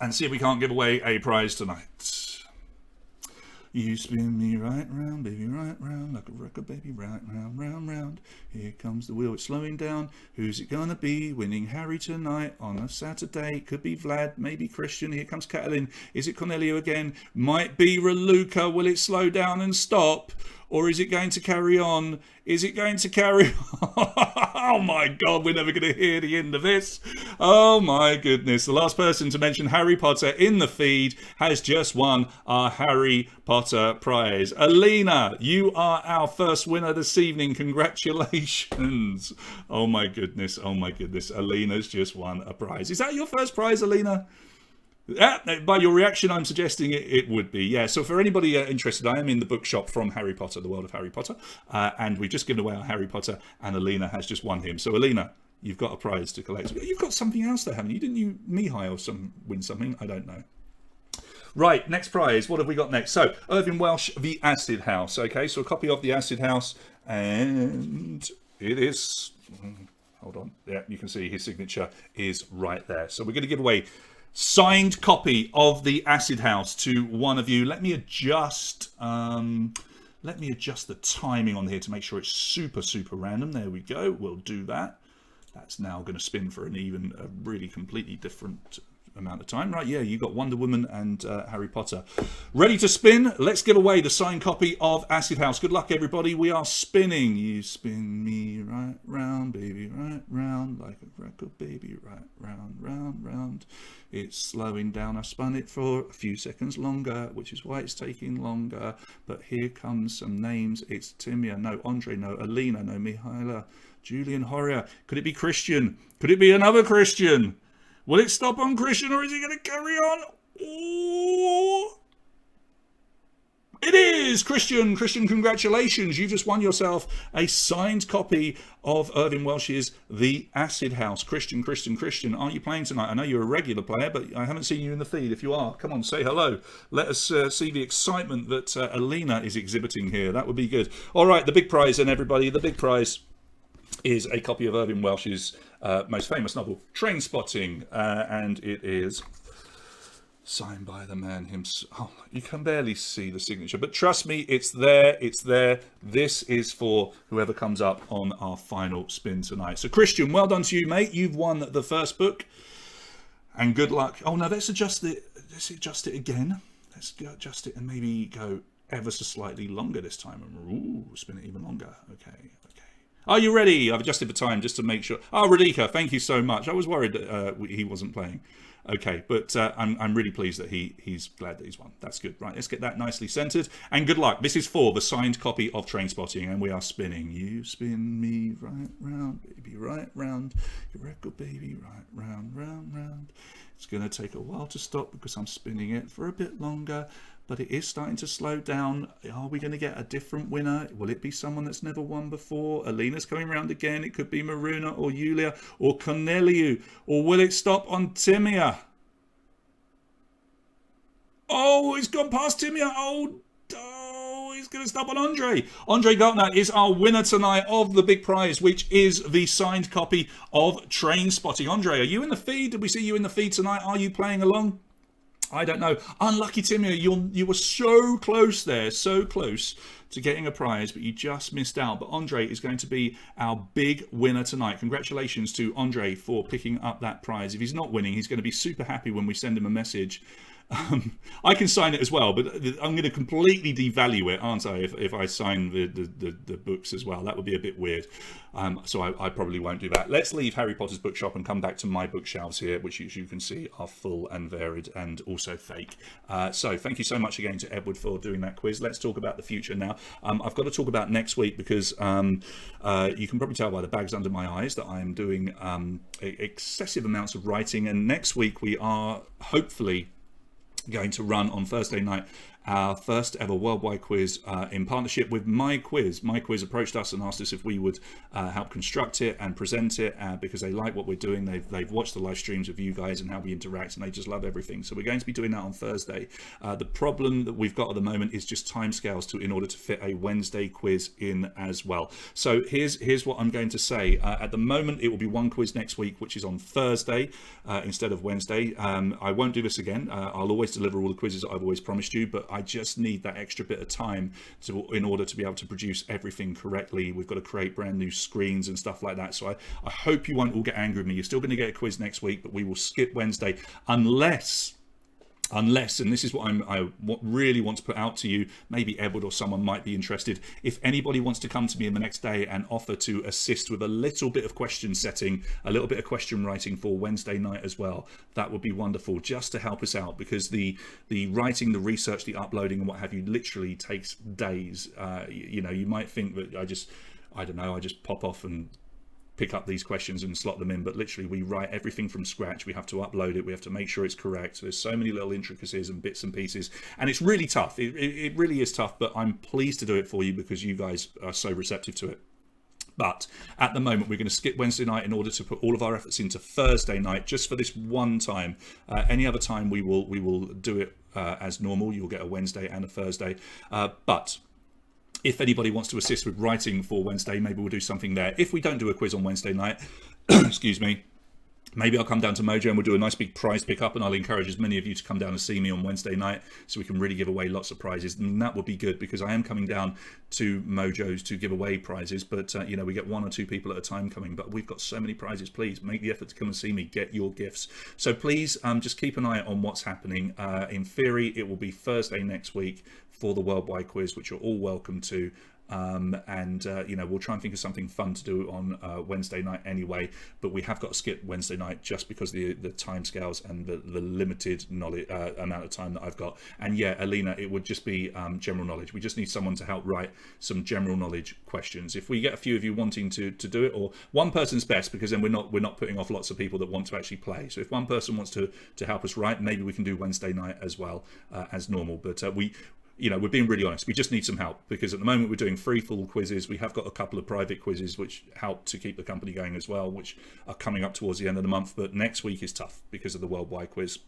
and see if we can't give away a prize tonight. You spin me right round, baby, right round, like a record, baby, right round, round, round. Here comes the wheel, it's slowing down. Who's it gonna be winning Harry tonight on a Saturday? Could be Vlad, maybe Christian. Here comes Catalin. Is it Cornelio again? Might be Raluca. Will it slow down and stop? Or is it going to carry on? Is it going to carry on? Oh my God, we're never going to hear the end of this. Oh my goodness. The last person to mention Harry Potter in the feed has just won our Harry Potter prize. Alina, you are our first winner this evening. Congratulations. Oh my goodness. Oh my goodness. Alina's just won a prize. Is that your first prize, Alina? By your reaction, I'm suggesting it would be. Yeah, so for anybody interested, I am in the bookshop from Harry Potter, the world of Harry Potter, and we've just given away our Harry Potter, and Alina has just won him. So Alina, you've got a prize to collect. You've got something else there, haven't you? Didn't you, Mihai, or win something? I don't know. Right, next prize. What have we got next? So, Irvine Welsh, The Acid House. Okay, so a copy of The Acid House, and it is... Hold on. Yeah, you can see his signature is right there. So we're going to give away signed copy of The Acid House to one of you. Let me adjust the timing on here to make sure it's super random. There we go. We'll do that. That's now going to spin for a really completely different amount of time. Right, yeah, you got Wonder Woman and Harry Potter ready to spin. Let's give away the signed copy of Acid House. Good luck, everybody. We are spinning. You spin me right round, baby, right round, like a record, baby, right round, round, round. It's slowing down. I spun it for a few seconds longer, which is why it's taking longer. But here comes some names. It's Timia, no Andre, no Alina, no Mihaela, Julian Horia. Could it be Christian? Could it be another Christian? Will it stop on Christian, or is it going to carry on? Oh, it is Christian. Christian, congratulations. You've just won yourself a signed copy of Irvine Welsh's The Acid House. Christian, aren't you playing tonight? I know you're a regular player, but I haven't seen you in the feed. If you are, come on, say hello. Let us see the excitement that Alina is exhibiting here. That would be good. All right, the big prize then, everybody. The big prize is a copy of Irvine Welsh's most famous novel, Trainspotting, and it is signed by the man himself. Oh, you can barely see the signature, but trust me, it's there. It's there. This is for whoever comes up on our final spin tonight. So, Christian, well done to you, mate. You've won the first book, and good luck. Oh no, let's adjust it. Let's adjust it again. Let's adjust it and maybe go ever so slightly longer this time. Ooh, spin it even longer. Okay. Are you ready? I've adjusted the time just to make sure. Oh, Radhika, thank you so much. I was worried that he wasn't playing. Okay, but I'm really pleased that he's glad that he's won. That's good. Right, let's get that nicely centered. And good luck. This is for the signed copy of Trainspotting, and we are spinning. You spin me right round, baby, right round. Your record, baby, right round, round, round. It's going to take a while to stop because I'm spinning it for a bit longer, but it is starting to slow down. Are we going to get a different winner? Will it be someone that's never won before? Alina's coming around again. It could be Maruna or Yulia or Corneliu. Or will it stop on Timia? Oh, it's gone past Timia. Oh, he's going to stop on Andre. Andre Gartner is our winner tonight of the big prize, which is the signed copy of Train Spotting. Andre, are you in the feed? Did we see you in the feed tonight? Are you playing along? I don't know. Unlucky Timia, you were so close there, so close to getting a prize, but you just missed out. But Andre is going to be our big winner tonight. Congratulations to Andre for picking up that prize. If he's not winning, he's going to be super happy when we send him a message. I can sign it as well, but I'm going to completely devalue it, aren't I, if I sign the books as well. That would be a bit weird. So I probably won't do that. Let's leave Harry Potter's bookshop and come back to my bookshelves here, which, as you can see, are full and varied and also fake. So thank you so much again to Edward for doing that quiz. Let's talk about the future now. I've got to talk about next week because you can probably tell by the bags under my eyes that I'm doing excessive amounts of writing. And next week we are hopefully going to run on Thursday night our first ever worldwide quiz in partnership with My Quiz. My Quiz approached us and asked us if we would help construct it and present it because they like what we're doing. They've watched the live streams of you guys and how we interact, and they just love everything. So we're going to be doing that on Thursday. The problem that we've got at the moment is just timescales in order to fit a Wednesday quiz in as well. So here's what I'm going to say. At the moment, it will be one quiz next week, which is on Thursday instead of Wednesday. I won't do this again. I'll always deliver all the quizzes that I've always promised you, but I just need that extra bit of time in order to be able to produce everything correctly. We've got to create brand new screens and stuff like that. So I hope you won't all get angry with me. You're still going to get a quiz next week, but we will skip Wednesday unless, and this is what I really want to put out to you, maybe Edward or someone might be interested, if anybody wants to come to me in the next day and offer to assist with a little bit of question setting, a little bit of question writing for Wednesday night as well, that would be wonderful, just to help us out, because the writing, the research, the uploading and what have you literally takes days. You might think that I just pop off and pick up these questions and slot them in, but literally we write everything from scratch. We have to upload it, we have to make sure it's correct. There's so many little intricacies and bits and pieces, and it's really tough. It really is tough, but I'm pleased to do it for you because you guys are so receptive to it. But at the moment, we're going to skip Wednesday night in order to put all of our efforts into Thursday night, just for this one time. Any other time we will do it as normal. You'll get a Wednesday and a Thursday, but if anybody wants to assist with writing for Wednesday, maybe we'll do something there. If we don't do a quiz on Wednesday night, excuse me, maybe I'll come down to Mojo and we'll do a nice big prize pickup, and I'll encourage as many of you to come down and see me on Wednesday night so we can really give away lots of prizes. And that would be good because I am coming down to Mojo's to give away prizes, but we get 1 or 2 people at a time coming, but we've got so many prizes. Please make the effort to come and see me, get your gifts. So please just keep an eye on what's happening. In theory, it will be Thursday next week for the worldwide quiz, which you're all welcome to. We'll try and think of something fun to do on Wednesday night anyway, but we have got to skip Wednesday night just because the time scales and the limited knowledge amount of time that I've got. And yeah, Alina, it would just be general knowledge. We just need someone to help write some general knowledge questions. If we get a few of you wanting to do it, or one person's best, because then we're not putting off lots of people that want to actually play. So if one person wants to help us write, maybe we can do Wednesday night as well as normal. But we're being really honest. We just need some help because at the moment we're doing free full quizzes. We have got a couple of private quizzes which help to keep the company going as well, which are coming up towards the end of the month. But next week is tough because of the worldwide quiz.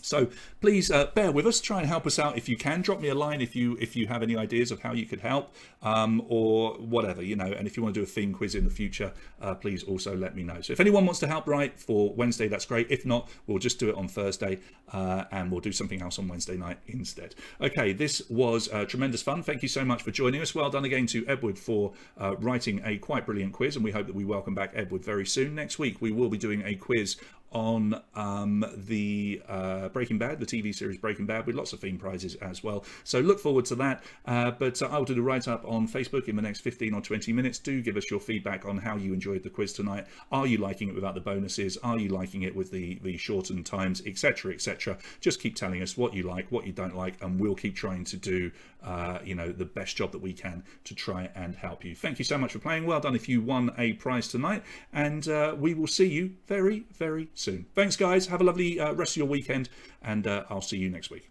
So please bear with us. Try and help us out if you can. Drop me a line if you have any ideas of how you could help or whatever, and if you want to do a theme quiz in the future, please also let me know. So if anyone wants to help write for Wednesday, that's great. If not, we'll just do it on Thursday and we'll do something else on Wednesday night instead. Okay, this was tremendous fun. Thank you so much for joining us. Well done again to Edward for writing a quite brilliant quiz, and we hope that we welcome back Edward very soon. Next week we will be doing a quiz on the Breaking Bad, the TV series Breaking Bad, with lots of theme prizes as well. So look forward to that. But I'll do the write-up on Facebook in the next 15 or 20 minutes. Do give us your feedback on how you enjoyed the quiz tonight. Are you liking it without the bonuses? Are you liking it with the shortened times, etc., etc.? Just keep telling us what you like, what you don't like, and we'll keep trying to do the best job that we can to try and help you. Thank you so much for playing. Well done if you won a prize tonight, and we will see you very, very soon. Thanks, guys. Have a lovely rest of your weekend, and I'll see you next week.